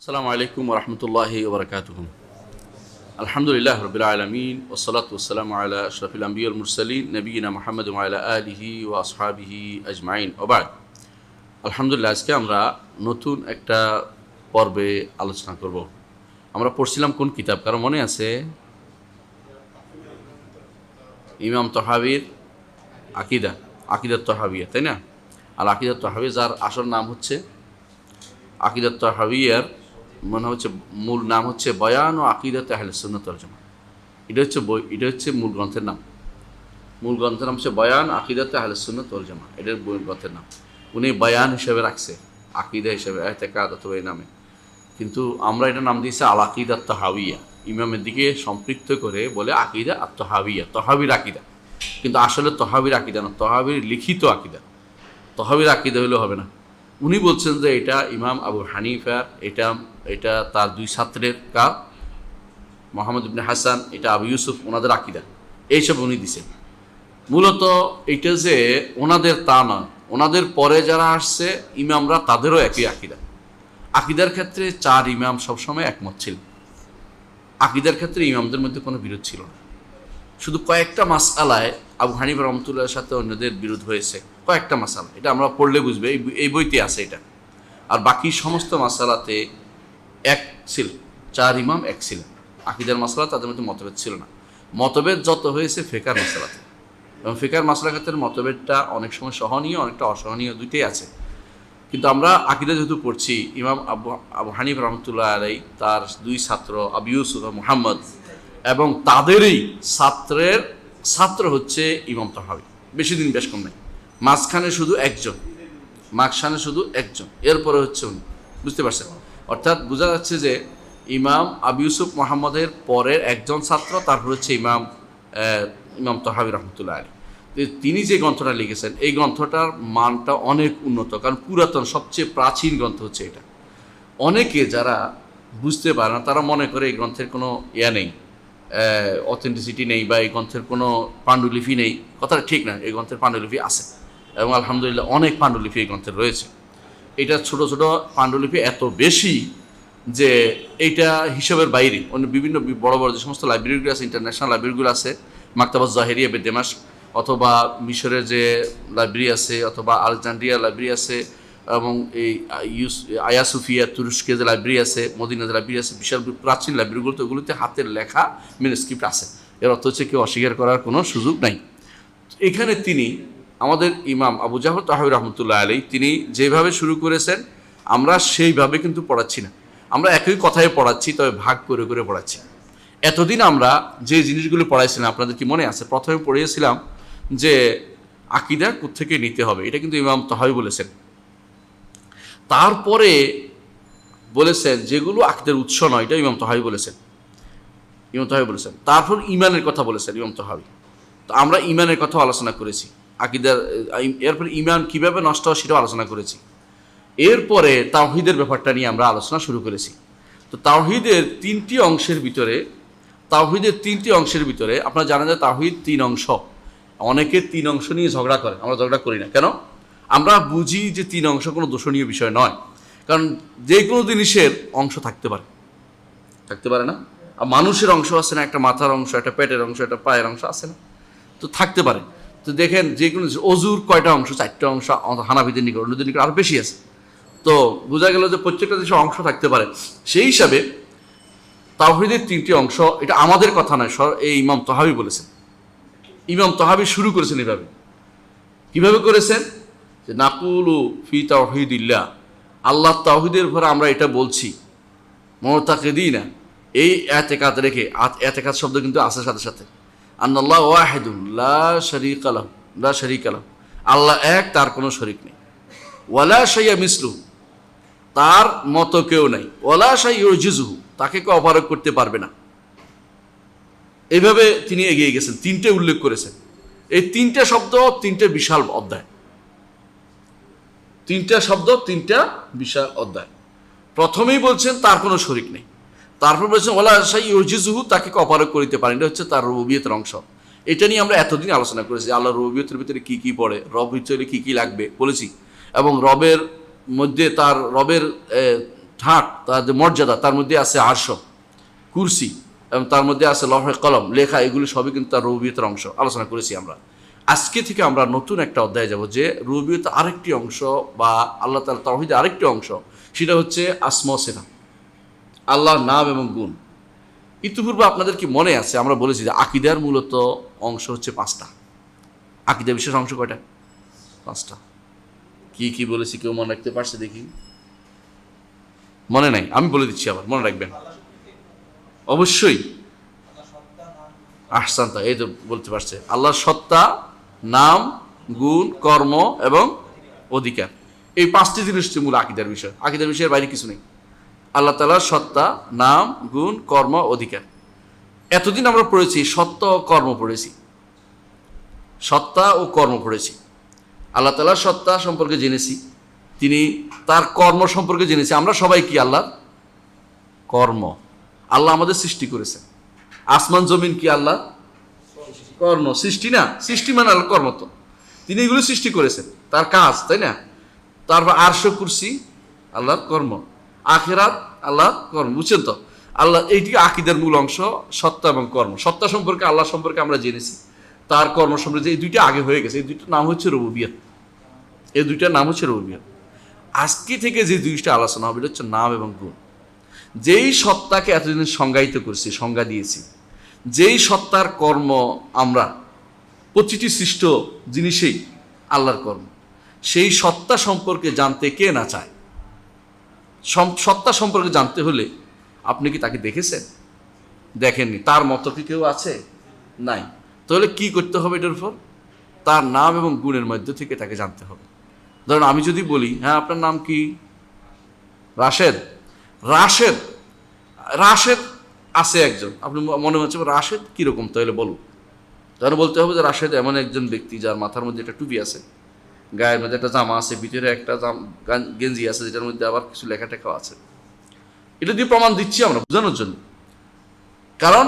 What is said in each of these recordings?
আসসালামু আলাইকুম ওরহমতুল্লাহি ওবরাকাতুহু। আলহামদুলিল্লাহ রাব্বিল আলামিন ওয়াসসালাতু ওয়াসসালামু আলা আশরাফিল আমবিয়া ওয়াল মুরসালিন নবিয়িনা মুহাম্মদ ওয়া আলা আলিহি ওয়া আসহাবিহি আজমাইন ওয়া বা'দ। আলহামদুলিল্লাহ, আজকে আমরা নতুন একটা পর্বে আলোচনা করব। আমরা পড়ছিলাম কোন কিতাব, কারো মনে আছে? ইমাম তহাবীর আকিদাত তহাবিয়া, তাই না? আর আকিদাত তহাবিয়া, যার আসল নাম হচ্ছে আকিদাত তহাবিয়ার মূল নাম হচ্ছে বয়ান ও আকিদাত আহলে সুন্নাত ওয়াল জামাত। এটা হচ্ছে মূল গ্রন্থের নাম। মূল গ্রন্থের নাম হচ্ছে বয়ান আকিদাত আহলে সুন্নাত ওয়াল জামাত। এটার মূল গ্রন্থের নাম উনি বয়ান হিসেবে রাখছে, আকিদা হিসেবে, ইতিকাদ অথবা এই নামে। কিন্তু আমরা এটা নাম দিয়েছি আল আকিদাত তহাবিয়া। ইমামের দিকে সম্পৃক্ত করে বলে আকিদা আর তহাবিয়া, তহাবির আকিদা। কিন্তু আসলে তহাবির আকিদা না, তহাবির লিখিত আকিদা। তহাবির আকিদা হলেও হবে না। উনি বলছেন যে এটা ইমাম আবু হানিফার, এটা তার দুই ছাত্রের মোহাম্মদ ইবনে হাসান, এটা আবু ইউসুফ, ওনাদের আকিদা। এইসব উনি দিছেন। মূলত এটা যে ওনাদের তা নয়, ওনাদের পরে যারা আসছে ইমামরা, তাদেরও একই আকিদা। আকিদার ক্ষেত্রে চার ইমাম সবসময় একমত ছিল। আকিদার ক্ষেত্রে ইমামদের মধ্যে কোনো বিরোধ ছিল না। শুধু কয়েকটা মাসআলায় আবু হানিফা রহমতুল্লাহর সাথে অন্যদের বিরোধ হয়েছে, কয়েকটা মাসআলা, এটা আমরা পড়লে বুঝবে, এই বইতে আছে এটা। আর বাকি সমস্ত মাসআলাতে এক ছিল, চার ইমাম এক ছিলেন। আকিদার মাসআলা তাদের মধ্যে মতভেদ ছিল না। মতভেদ যত হয়েছে ফিকহের মাসআলাতে, এবং ফিকহের মাসআলা ক্ষেত্রে মতভেদটা অনেক সময় সহনীয়, অনেকটা অসহনীয়, দুইটাই আছে। কিন্তু আমরা আকিদা যেহেতু পড়ছি, ইমাম আবু হানিফা রহমতুল্লাহ আলাইহি, তার দুই ছাত্র আবু ইউসুফ মুহাম্মদ, এবং তাদেরই ছাত্র হচ্ছে ইমাম তহাবী। বেশি দিন, বেশ কম নেই, মাঝখানে শুধু একজন, এরপরে হচ্ছে উনি। বুঝতে পারছেন? অর্থাৎ বোঝা যাচ্ছে যে ইমাম আবু ইউসুফ মুহাম্মদের পরের একজন ছাত্র, তারপর হচ্ছে ইমাম তহাবী রহমতুল্লাহ আলাইহি। তিনি যে গ্রন্থটা লিখেছেন, এই গ্রন্থটার মানটা অনেক উন্নত, কারণ পুরাতন, সবচেয়ে প্রাচীন গ্রন্থ হচ্ছে এটা। অনেকে যারা বুঝতে পারে না, তারা মনে করে এই গ্রন্থের কোনো নেই, অথেন্টিসিটি নেই, বা এই গ্রন্থের কোনো পাণ্ডুলিপি নেই। কথাটা ঠিক না, এই গ্রন্থের পাণ্ডুলিপি আছে, এবং আলহামদুলিল্লাহ অনেক পাণ্ডুলিপি এই গ্রন্থের রয়েছে। এটা ছোট ছোট পাণ্ডুলিপি এত বেশি যে এইটা হিসাবের বাইরে। অন্য বিভিন্ন বড় বড় যে সমস্ত লাইব্রেরিগুলো আছে, ইন্টারন্যাশনাল লাইব্রেরিগুলো আছে, মাকতাবাত জাহেরিয়া বেদেমাশক, অথবা মিশরের যে লাইব্রেরি আছে, অথবা আলেকজান্দ্রিয়া লাইব্রেরি আছে, এবং এই আয়া সুফিয়া তুরস্কের যে লাইব্রেরি আছে, মদিনার যে লাইব্রেরি আছে, বিশাল প্রাচীন লাইব্রেরিগুলোতে, ওগুলোতে হাতের লেখা ম্যানুস্ক্রিপ্ট আছে। এর অর্থ হচ্ছে কেউ অস্বীকার করার কোনো সুযোগ নাই। এখানে তিনি, আমাদের ইমাম আবু জাফর তাহাবী রহমতুল্লাহ আলাইহি, তিনি যেভাবে শুরু করেছেন, আমরা সেইভাবে কিন্তু পড়াচ্ছি না। আমরা একই কথাই পড়াচ্ছি, তবে ভাগ করে করে পড়াচ্ছি। এতদিন আমরা যে জিনিসগুলো পড়াইছিলাম, আপনাদের কি মনে আছে? প্রথমে পড়িয়েছিলাম যে আকিদা কোত্থেকে নিতে হবে, এটা কিন্তু ইমাম তহাবী বলেছেন। তারপরে বলেছেন যেগুলো আকিদার উৎস নয়, এটা ইমাম তহাবী বলেছেন। তারপর ইমানের কথা বলেছেন ইমাম তহাবী। তো আমরা ইমানের কথা আলোচনা করেছি, আকিদার, এরপর ইমান কিভাবে নষ্ট হয় সেটাও আলোচনা করেছি। এরপরে তাওহীদের ব্যাপারটা নিয়ে আমরা আলোচনা শুরু করেছি। তো তাওহীদের তিনটি অংশের ভিতরে আপনারা জানেন যে তাওহীদ তিন অংশ। অনেকে তিন অংশ নিয়ে ঝগড়া করে, আমরা ঝগড়া করি না। কেন? আমরা বুঝি যে তিন অংশ কোনো দোষণীয় বিষয় নয়, কারণ যে কোনো জিনিসের অংশ থাকতে পারে না? আর মানুষের অংশ আছে না, একটা মাথার অংশ, একটা পেটের অংশ, একটা পায়ের অংশ আছে না? তো থাকতে পারে। তো দেখেন, যে কোনো অজুর কয়টা অংশ? 4টা অংশ। হানাফিদের নিকট, অন্যদের নিকট আরও বেশি আছে। তো বোঝা গেল যে প্রত্যেকটা দেশে অংশ থাকতে পারে। সেই হিসাবে তাওহীদের 3টি অংশ, এটা আমাদের কথা নয়, এই ইমাম তহাবী বলেছেন। ইমাম তহাবী শুরু করেছেন এভাবে। কিভাবে করেছেন? যে নাকুলু ফি তাওহীদিল্লাহ, আল্লাহ তাওহীদের উপর আমরা এটা বলছি, মুতাকিদিনা, এই ইতিকাদ রেখে। ইতিকাদ শব্দ কিন্তু আছে সাথে সাথে, আন্নাল্লাহু ওয়াহিদুন লা শারীকা লাহু, আল্লাহ এক, তার কোনো শরীক নেই। ওয়ালা শাইয়া মিসলু, তার মতো কেউ নাই। ওয়ালা শাই ইউজিজুহু, তাকে কেউ অপারগ করতে পারবে না। এইভাবে তিনি এগিয়ে গেছেন, 3টে উল্লেখ করেছেন। এই 3টে শব্দ 3টে বিশাল অধ্যায়। 3টা শব্দ 3টা বিশাল অধ্যায়। প্রথমেই বলছেন তার কোনো শরীক নেই, তারপর বলছেন ওয়ালা শাই ইউজিজুহু, তাকে কেউ অপারগ করতে পারেন। এটা হচ্ছে তার রুবুবিয়তের অংশ। এটা নিয়ে আমরা এতদিন আলোচনা করেছি, আল্লাহর রুবুবিয়তের ভিতরে কী কী পড়ে, রব ভিতরে কী কী লাগবে বলেছি, এবং রবের মধ্যে তার রবের ঢাক, তার যে মর্যাদা, তার মধ্যে আছে আরশ, কুরসি, এবং তার মধ্যে আছে লৌহে কলম, লেখা, এগুলি সবই কিন্তু তার রুবুবিয়তের অংশ। আলোচনা করেছি আমরা। আজকে থেকে আমরা নতুন একটা অধ্যায়ে যাব, যে রুবুবিয়তের আরেকটি অংশ বা আল্লাহ তাআলা তাওহীদের আরেকটি অংশ, সেটা হচ্ছে আসমা ও সিফাত, আল্লাহর নাম এবং গুণ। ইতিপূর্বে আপনাদের কি মনে আছে, আমরা বলেছি যে আকীদার মূলত অংশ হচ্ছে 5টা। আকীদা বিশেষ অংশ কয়টা? 5টা। কি কি বলেছি কেউ মনে রাখতে পারছে দেখি? মনে নাই? আমি বলে দিচ্ছি, আবার মনে রাখবেন অবশ্যই। আহসানতা, এই তো বলতে পারছে। আল্লাহর সত্তা, নাম, গুণ, কর্ম এবং অধিকার, এই 5টি জিনিস হচ্ছে মূল আকীদার বিষয়। আকীদার বিষয়ের বাইরে কিছু নেই। আল্লাহ তাআলার সত্তা, নাম, গুণ, কর্ম, অধিকার। এতদিন আমরা পড়েছি সত্তা ও কর্ম পড়েছি, সত্তা ও কর্ম পড়েছি। আল্লাহ তাআলার সত্তা সম্পর্কে জেনেছি, তিনি তার কর্ম সম্পর্কে জেনেছি। আমরা সবাই কি? আল্লাহর কর্ম। আল্লাহ আমাদের সৃষ্টি করেছেন। আসমান জমিন কি? আল্লাহ কর্ম। সৃষ্টি না? সৃষ্টি মানে আল্লাহ কর্ম, তো তিনি এগুলো সৃষ্টি করেছেন, তার কাজ, তাই না? তারপর আরশ, কুরসি আল্লাহর কর্ম, আখিরাত আল্লাহর কর্ম, বুঝছেন তো? আল্লাহ, এইটি আকীদার মূল অংশ, সত্তা এবং কর্ম। সত্তা সম্পর্কে, আল্লাহ সম্পর্কে আমরা জেনেছি, তার কর্ম সম্পর্কে, এই দুইটা আগে হয়ে গেছে। এই দুইটার নাম হচ্ছে রুবুবিয়ত। এই দুইটার নাম হচ্ছে রুবুবিয়ত। আজকে থেকে যে দুইটা আলোচনা হবে, এটা হচ্ছে নাম এবং গুণ। যেই সত্তাকে এতদিন সংজ্ঞায়িত করছি, সংজ্ঞা দিয়েছি, যেই সত্তার কর্ম আমরা, প্রতিটি সৃষ্ট জিনিসেই আল্লাহর কর্ম, সেই সত্তা সম্পর্কে জানতে কে না চায়? সত্তা সম্পর্কে জানতে হলে আপনি কি তাকে দেখেছেন? দেখেননি। তার মতো কি কেউ আছে? নাই। তাহলে কি করতে হবে? এটার উপর তার নাম এবং গুণের মধ্য থেকে তাকে জানতে হবে। ধরুন আমি যদি বলি, হ্যাঁ আপনার নাম কি? রাশেদ। রাশেদ, রাশেদ আছে একজন, আপনি মনে হচ্ছে রাশেদ কীরকম, তাহলে বলুন। তাহলে বলতে হবে যে রাশেদ এমন একজন ব্যক্তি যার মাথার মধ্যে একটা টুপি আছে, গায়ের মধ্যে একটা জামা আছে, ভিতরে একটা গেঞ্জি আছে, যেটার মধ্যে আবার কিছু লেখা টেখাও আছে। এটা দিয়ে প্রমাণ দিচ্ছি আমরা বোঝানোর জন্য। কারণ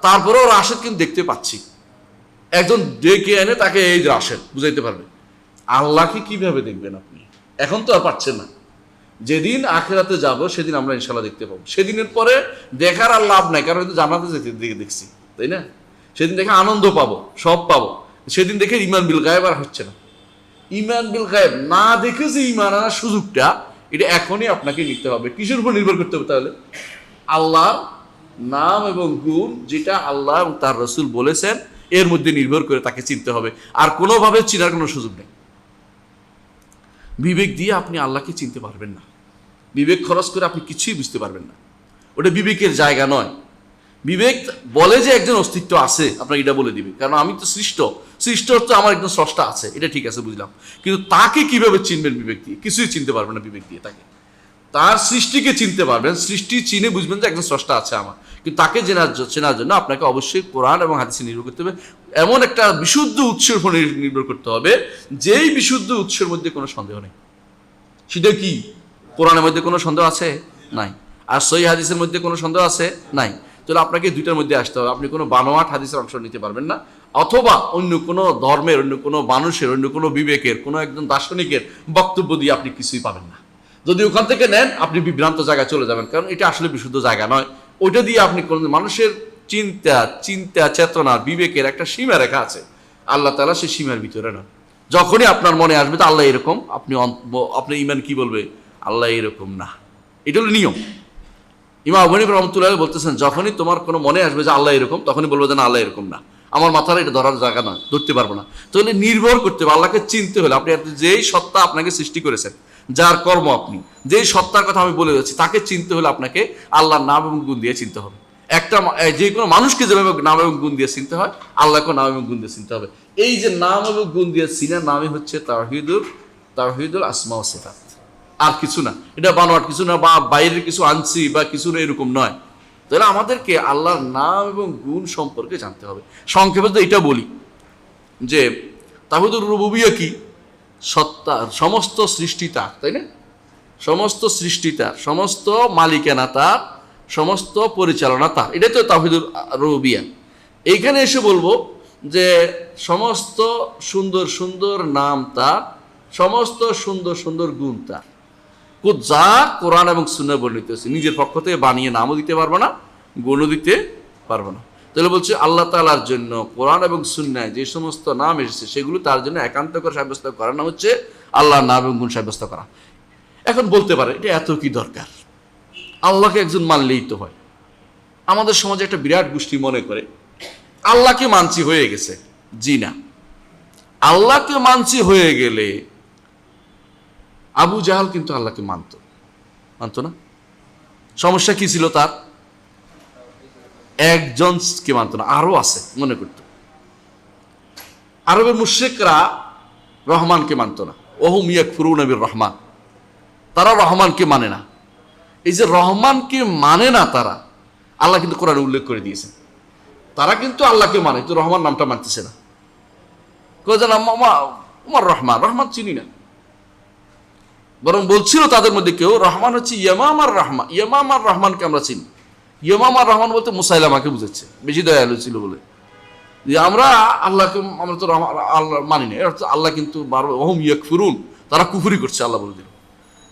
তারপরেও রাশেদ কিন্তু দেখতে পাচ্ছি, একজন ডেকে এনে তাকে এই রাশেদ বুঝাইতে পারবে। আল্লাহকে কিভাবে দেখবেন আপনি? এখন তো আর পাচ্ছেন না। যেদিন আখিরাতে যাব সেদিন আমরা ইনশাল্লাহ দেখতে পাবো। সেদিনের পরে দেখার আর লাভ নাই, কারণ জান্নাতে যেতে দেখছি, তাই না? সেদিন দেখে আনন্দ পাবো, সব পাবো। সেদিন দেখে ইমান বিল গায়েব আর হচ্ছে না। ইমান বিল গায়েব না দেখে যে ইমান আনার সুযোগটা, এটা এখনই আপনাকে নিতে হবে। কিসের উপর নির্ভর করতে হবে তাহলে? আল্লাহর নাম এবং গুণ, যেটা আল্লাহ এবং তার রাসূল বলেছেন, এর মধ্যে নির্ভর করে তাকে চিনতে হবে। আর কোনোভাবে চিনার কোনো সুযোগ নেই। বিবেক দিয়ে আপনি আল্লাহকে চিনতে পারবেন না। বিবেক খরচ করে আপনি কিছুই বুঝতে পারবেন না। ওটা বিবেকের জায়গা নয়। বিবেক বলে যে একজন অস্তিত্ব আছে, আপনাকে এটা বলে দিবে, কারণ আমি তো সৃষ্ট, সৃষ্ট তো আমার একজন স্রষ্টা আছে, এটা ঠিক আছে, বুঝলাম। কিন্তু তাকে কিভাবে চিনবেন? বিবেক দিয়ে কিছুই চিনতে পারবেন না। বিবেক দিয়ে তাকে, তার সৃষ্টিকে চিনতে পারবেন, সৃষ্টি চিনে বুঝবেন যে একজন স্রষ্টা আছে আমার। কিন্তু তাকে চেনার জন্য আপনাকে অবশ্যই কোরআন এবং হাদিসে নির্ভর করতে হবে। এমন একটা বিশুদ্ধ উৎসের উপর নির্ভর করতে হবে, যেই বিশুদ্ধ উৎসের মধ্যে কোনো সন্দেহ নেই। সেটা কি? কোরআনের মধ্যে কোনো সন্দেহ আছে? নাই। আর সহিহ হাদিসের মধ্যে কোনো সন্দেহ আছে? নাই। তাহলে আপনাকে দুইটার মধ্যে আসতে হবে। আপনি কোনো বানোয়াট হাদিসের অংশ নিতে পারবেন না, অথবা অন্য কোনো ধর্মের, অন্য কোনো মানুষের, অন্য কোনো বিবেকের, কোনো একজন দার্শনিকের বক্তব্য দিয়ে আপনি কিছুই পাবেন না। যদি ওখান থেকে নেন, আপনি বিভ্রান্ত জায়গায় চলে যাবেন, কারণ এটা আসলে বিশুদ্ধ জায়গা নয়। ওইটা দিয়ে আপনি কোন, মানুষের চিন্তা চেতনা, বিবেকের একটা সীমা রেখা আছে, আল্লাহ তাআলা সেই সীমার ভিতরে না। যখনই আপনার মনে আসবে তো আল্লাহ এরকম, আপনি ইমান কি বলবে? আল্লাহ এরকম না। এটা হলো নিয়ম। ইমাম আবু হানিফা রাহমাতুল্লাহ বলতেছেন, যখনই তোমার কোনো মনে আসবে যে আল্লাহ এরকম, তখনই বলবে যে না, আল্লাহ এরকম না, আমার মাথার এটা ধরার জায়গা না, ধরতে পারবো না। তাহলে নির্ভর করতে হবে, আল্লাহকে চিনতে হলে আপনি যেই সত্তা আপনাকে সৃষ্টি করেছেন, যার কর্ম আপনি, যেই সত্তার কথা আমি বলে যাচ্ছি, তাকে চিনতে হলে আপনাকে আল্লাহর নাম এবং গুণ দিয়ে চিনতে হবে। একটা যে কোনো মানুষকে যেভাবে নাম এবং গুণ দিয়ে চিনতে হয়, আল্লাহকে নাম এবং গুণ দিয়ে চিনতে হবে। এই যে নাম এবং গুণ দিয়ে চিনার নামই হচ্ছে তাওহীদুল আসমা ওয়া সিফাত। আর কিছু না, এটা বানোয়াট কিছু না, বা বাইরের কিছু আনছি বা কিছু না, এরকম নয়। তাহলে আমাদেরকে আল্লাহর নাম এবং গুণ সম্পর্কে জানতে হবে। সংক্ষেপে তো এটা বলি যে তাওহীদুর রুবুবিয়্যাহ কি? সত্তা, সমস্ত সৃষ্টি তার, তাই না? সমস্ত সৃষ্টি তার, সমস্ত মালিকানা তার, সমস্ত পরিচালনা তার, এটাই তো তাওহীদুর রুবুবিয়্যাহ। এইখানে এসে বলবো যে সমস্ত সুন্দর সুন্দর নাম তার, সমস্ত সুন্দর সুন্দর গুণ তার। যা কোরআন এবং সুন্নাহ বর্ণিত হয়েছে, নিজের পক্ষ থেকে বানিয়ে নামও দিতে পারবো না, গুণও দিতে পারবো না। তাহলে বলছে আল্লাহ তাআলার জন্য কোরআন এবং সুন্নায় যে সমস্ত নাম এসেছে সেগুলো তার জন্য একান্ত করে সাব্যস্ত করার নাম হচ্ছে আল্লাহর নাম এবং গুণ সাব্যস্ত করা। এখন বলতে পারে এটা এত কি দরকার, আল্লাহকে একজন মানলেই তো হয়। আমাদের সমাজে একটা বিরাট গোষ্ঠী মনে করে আল্লাহকে মানছি হয়ে গেছে। জি না, আল্লাহকে মানছি হয়ে গেলে আবু জাহাল কিন্তু আল্লাহকে মানতো না। সমস্যা কি ছিল তার? একজনকে মানত না, আরো আছে মনে করত। আরবের মুশরিকরা রহমানকে মানত না, ওহুম ইয়াকফুরুনা বির রহমান, তারা রহমানকে মানে না। এই যে রহমানকে মানে না তারা, আল্লাহ কিন্তু কোরআনে উল্লেখ করে দিয়েছেন, তারা কিন্তু আল্লাহকে মানে, কিন্তু রহমান নামটা মানতেছে না। উমার রহমান, রহমান চিনি না। বরং বলছিল তাদের মধ্যে কেউ রহমান হচ্ছে ইয়ামাম আর রহমান, ইয়ামাম আর রহমানকে আমরা চিনি। ইয়ামাম আর রহমান বলতে মুসাইলামাকে বুঝাচ্ছে, বেশি দয়ালু ছিল বলে। যে আমরা আল্লাহকে, আমরা তো আল্লাহ মানি না, এর অর্থ আল্লাহ কিন্তু ওহুম ইয়াকফুরুন, তারা কুফরি করছে আল্লাহ বলে দিল।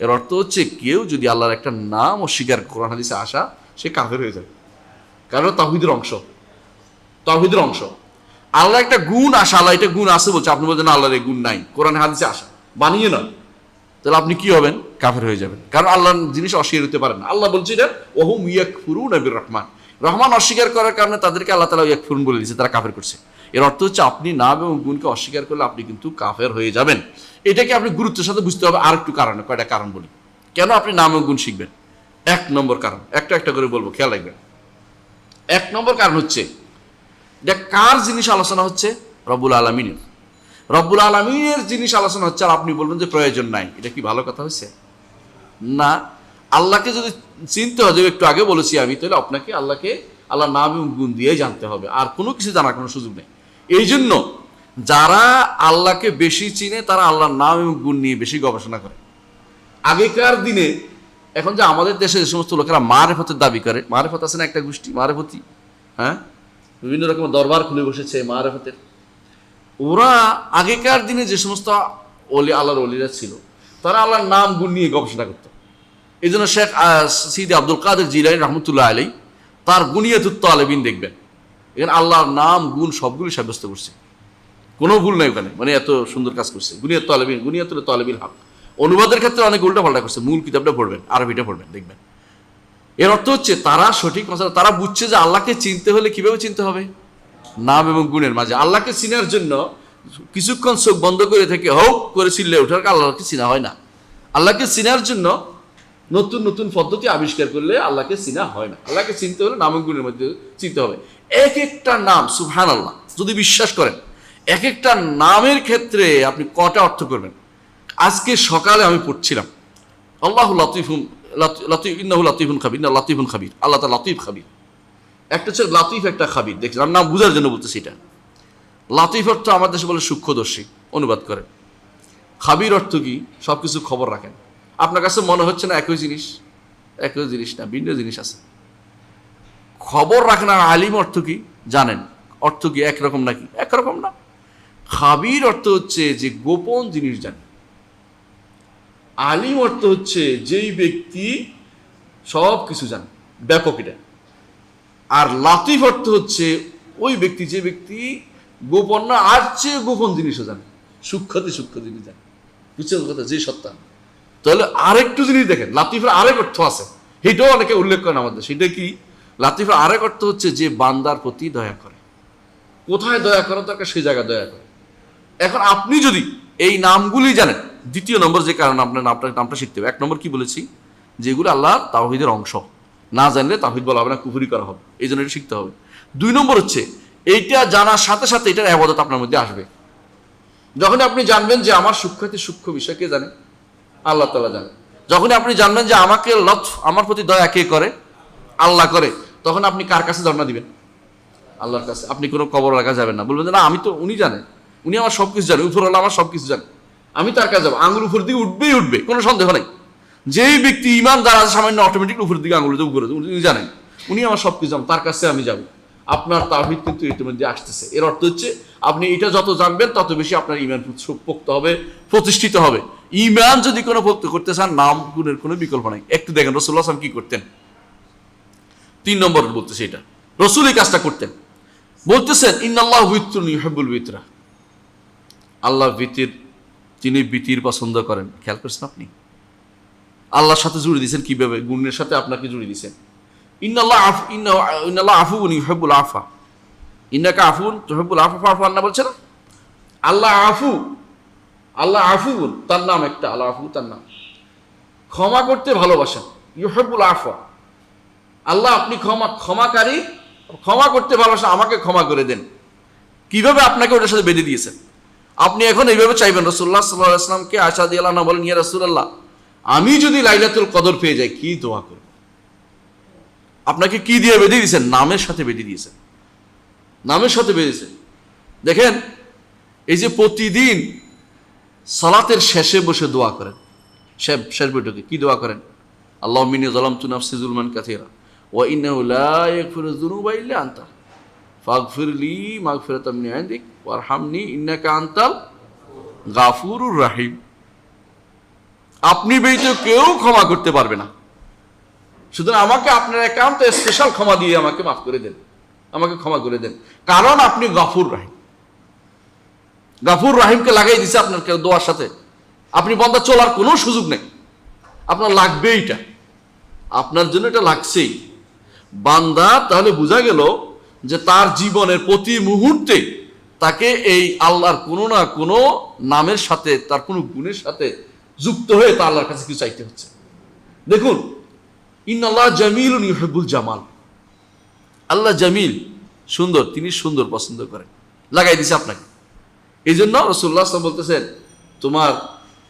এর অর্থ হচ্ছে কেউ যদি আল্লাহর একটা নাম অস্বীকার, কোরআন হাদিসে আসা, সে কাফের হয়ে যায়, কারণ তাওহীদের অংশ। তাওহীদের অংশ আল্লাহ একটা গুণ আসা, আল্লাহ এটা গুণ আছে বলছে, আপনি বলছেন আল্লাহর এই গুণ নাই, কোরআন হাদিসে আসা, বানিয়ে নয়, তাহলে আপনি কি হবেন? কাফের হয়ে যাবেন, কারণ আল্লাহর জিনিস অস্বীকার হতে পারেন না। আল্লাহ বলছে এটা ওহুম ইয়াকফুরুনা বির রহমান, রহমান অস্বীকার করার কারণে তাদেরকে আল্লাহ তাআলা ইয়াকফুরুন বলে দিয়েছে, তারা কাফের করছে। এর অর্থ হচ্ছে আপনি নাম এবং গুণকে অস্বীকার করলে আপনি কিন্তু কাফের হয়ে যাবেন। এটাকে আপনি গুরুত্বের সাথে বুঝতে হবে। আর একটু কারণে, কয়টা কারণ বলি কেন আপনি নাম এবং গুণ শিখবেন। এক নম্বর কারণ, একটা করে বলবো, খেয়াল রাখবেন। এক নম্বর কারণ হচ্ছে, এটা কার জিনিস আলোচনা হচ্ছে? রব্বুল আলামিনের। রব্বুল আলামিনের জিনিস আলোচনা হচ্ছে, আর আপনি বলবেন যে প্রয়োজন নাই। এটা কি ভালো কথা হচ্ছে? না। আল্লাহকে যদি চিনতে হয়, একটু আগে বলেছি আমি, তাহলে আপনাকে আল্লাহর নাম এবং গুণ দিয়ে জানতে হবে, আর কোনো কিছু জানার কোনো সুযোগ নেই। এই জন্য যারা আল্লাহকে বেশি চিনে তারা আল্লাহর নাম এবং গুণ নিয়ে বেশি গবেষণা করে। আগেকার দিনে, এখন যে আমাদের দেশে যে সমস্ত লোকেরা মারেফতের দাবি করে, মারেফত আছে না একটা গোষ্ঠী, মারেফতি, হ্যাঁ, বিভিন্ন রকমের দরবার খুলে বসেছে মারেফতের। ওরা আগেকার দিনে যে সমস্ত আল্লাহর ওলিরা ছিল, তারা আল্লাহর নাম গুণ নিয়ে গবেষণা করত। এই জন্য শেখ সিদি আব্দুল কাদের জিলানী রহমতুল্লাহ আলাইহি তার গুনিয়াতুত তালেবিন দেখবেন, এখানে আল্লাহর নাম গুণ সবগুলি সাব্যস্ত করছে, কোনো ভুল নাই ওখানে, মানে এত সুন্দর কাজ করছে। গুনিয়াতুত তালেবিন, গুনিয়াতুল তালেবিল হক। অনুবাদের ক্ষেত্রে অনেক উল্টা পাল্টা করছে, মূল কিতাবটা পড়বেন, আরবিটা পড়বেন, দেখবেন। এর অর্থ হচ্ছে তারা সঠিক মশলা, তারা বুঝছে যে আল্লাহকে চিনতে হলে কিভাবে চিনতে হবে? নাম এবং গুণের মাঝে। আল্লাহকে চিনার জন্য কিছুক্ষণ চোখ বন্ধ করে থেকে হোক করে চিল্লে ওঠার আল্লাহকে চিনা হয় না। আল্লাহকে চিনার জন্য নতুন নতুন পদ্ধতি আবিষ্কার করলে আল্লাহকে চিনা হয় না। আল্লাহকে চিনতে হলে নাম এবং গুণের মধ্যে চিনতে হবে। এক একটা নাম, সুবহানাল্লাহ, যদি বিশ্বাস করেন, এক একটা নামের ক্ষেত্রে আপনি কটা অর্থ করবেন। আজকে সকালে আমি পড়ছিলাম, আল্লাহু লাতিফুন, ইন্নাহু লাতিফুন খাবির, না লাতিফুন খাবির, আল্লাহ তাআলা লাতিফ খাবির। একটা হচ্ছে লাতিফ, একটা খাবির। দেখছিলাম, নাম বুঝার জন্য বলতেছি এটা। লাতিফ অর্থ আমার দেশে বলে সূক্ষ্মদর্শী, অনুবাদ করে। খাবির অর্থ কি? সবকিছু খবর রাখেন। আপনার কাছে মনে হচ্ছে না একই জিনিস? একই জিনিস না, ভিন্ন জিনিস আছে। খবর রাখেন। আর আলিম অর্থ কি জানেন? অর্থ কি একরকম নাকি? একরকম না। খাবির অর্থ হচ্ছে যে গোপন জিনিস জানে। আলিম অর্থ হচ্ছে যেই ব্যক্তি সব কিছু জানে, ব্যাপক এটা। আর লাতিফ অর্থ হচ্ছে ওই ব্যক্তি, যে ব্যক্তি গোপন না, আর চেয়ে গোপন জিনিসও জানে, সূক্ষ্মতে সূক্ষ্ম জিনিস জানে। বুঝছেন কথা? যে সত্তা। তাহলে আরেকটু জিনিস দেখেন, লাতিফের আরেক অর্থ আছে, সেটাও অনেকে উল্লেখ করেন আমাদের। সেটা কি? লাতিফের আরেক অর্থ হচ্ছে যে বান্দার প্রতি দয়া করে। কোথায় দয়া করে তাকে সেই জায়গায় দয়া করে। এখন আপনি যদি এই নামগুলি জানেন, দ্বিতীয় নম্বর যে কারণ আপনার নামটা শিখতে হবে। এক নম্বর কি বলেছি? যেগুলো আল্লাহর তাওহীদের অংশ, না জানলে তাওহীদ বলা হবে না, কুফরি করা হবে, এই জন্য এটা শিখতে হবে। দুই নম্বর হচ্ছে এইটা জানার সাথে সাথে এটার ইবাদত আপনার মধ্যে আসবে। যখন আপনি জানবেন যে আমার সূক্ষ্মতে সূক্ষ্ম বিষয় কে জানে? আল্লাহ তাআলা জানে। যখন আপনি জানবেন যে আমাকে লطف, আমার প্রতি দয়া কে করে? আল্লাহ করে, তখন আপনি কার কাছে ধর্ণা দিবেন? আল্লাহর কাছে। আপনি কোনো কবর রাখা যাবেন না, বলবেন না আমি তো, উনি জানেন, উনি আমার সব কিছু জানে, উপরওয়ালা আমার সব কিছু জানে, আমি তার কাছে যাবো। আঙুল উপর দিকে উঠবেই উঠবে, কোনো সন্দেহ নেই। যেই ব্যক্তি ইমানদার আছে সামান্য অটোমেটিক উপরের দিকে আঙুল উপরে, উনি জানেন উনি আমার সব কিছু জানেন, তার কাছে আমি যাবো। আপনার তাওহীদ কিন্তু ইতিমধ্যে আসতেছে। এর অর্থ হচ্ছে আপনি এটা যত জানবেন তত বেশি আপনার ঈমান পোক্ত হবে, প্রতিষ্ঠিত হবে। ঈমান যদি কোনো পোক্ত করতে চান, নাম গুণের কোনো বিকল্প নাই। একটু দেখেন রাসূলুল্লাহ সাল্লাল্লাহু আলাইহি ওয়াসাল্লাম কি করতেন। 3 নম্বর বলতেছে এটা, রাসূল এই কাজটা করতেন। বলতেছেন ইন্নাল্লাহু বিত্রুন ইউহিব্বুল বিতরা, আল্লাহ বিতির, তিনি বিতির পছন্দ করেন। খেয়াল করছেন আপনি? আল্লাহর সাথে জুড়ে দিয়েছেন কিভাবে? গুণের সাথে আপনাকে জুড়ে দিয়েছেন। ইন্নাল্লাহ আফুন ইউহিব্বুল আফা, ইন্নাকা আফুন তুহিব্বুল আফা ফাফু আন্না বলছে না? আল্লাহ আফু, আল্লাহ আফুন, তার নাম একটা, আল্লাহ আফু তার নাম। ক্ষমা করতে ভালোবাসেন, ইউহিব্বুল আফা। আল্লাহ আপনি ক্ষমাকারী, ক্ষমা করতে ভালোবাসেন, আমাকে ক্ষমা করে দেন। কিভাবে? আপনাকে ওটার সাথে বেঁধে দিয়েছেন। আপনি এখন এইভাবে চাইবেন। রাসূলুল্লাহ সাল্লাল্লাহু আলাইহি ওয়াসাল্লামকে আয়েশা রাদিয়াল্লাহু আনহা বলেন, ইয়া রাসূলুল্লাহ, আমি যদি লাইলাতুল কদর পেয়ে যাই কি দোয়া করব? আপনাকে কি দিয়ে বেঁধে দিয়েছেন? নামের সাথে বেঁধে দিয়েছেন, নামের সাথে বেঁধেছেন। দেখেন, এই যে প্রতিদিন সালাতের শেষে বসে দোয়া করেন, শেষ বৈঠকে কি দোয়া করেন? আল্লাহুম্মা ইন্নী যালামতু নাফসি যুলমান কাসীরা ওয়া ইন্নাহু লা ইয়াগফিরু যুনুবা ইল্লা আনতা ফাগফিরলি মাগফিরাতাম মিন ইনদিক ওয়ারহামনি ইন্নাকা আনতাল গাফুরুর রাহিম। আপনি ব্যতীত কেউ ক্ষমা করতে পারবে না, সুতরাং আমাকে আপনার একান্ত স্পেশাল ক্ষমা দিয়ে আমাকে মাফ করে দেন, আমাকে ক্ষমা করে দেন, কারণ আপনি গাফুর রাহিম। গাফুর রাহিমকে লাগাই দিছে আপনার দোয়ার সাথে। আপনি বান্দা চলার কোনো সুযোগ নেই, আপনার লাগবে এইটা, আপনার জন্য এটা লাগছেই। বান্দা তাহলে বোঝা গেল যে তার জীবনের প্রতি মুহূর্তে তাকে এই আল্লাহর কোনো না কোনো নামের সাথে, তার কোনো গুণের সাথে যুক্ত হয়ে তা আল্লাহর কাছে কিছু চাইতে হচ্ছে। দেখুন, ইন্নাল্লাহ জামিলুন ইউহিব্বুল জামাল, আল্লাহ জামিল, সুন্দর, তিনি সুন্দর পছন্দ করেন, লাগাই দিছে আপনাকে। এই জন্য রাসূলুল্লাহ সাল্লাল্লাহু আলাইহি ওয়াসাল্লাম বলতেছেন, তোমার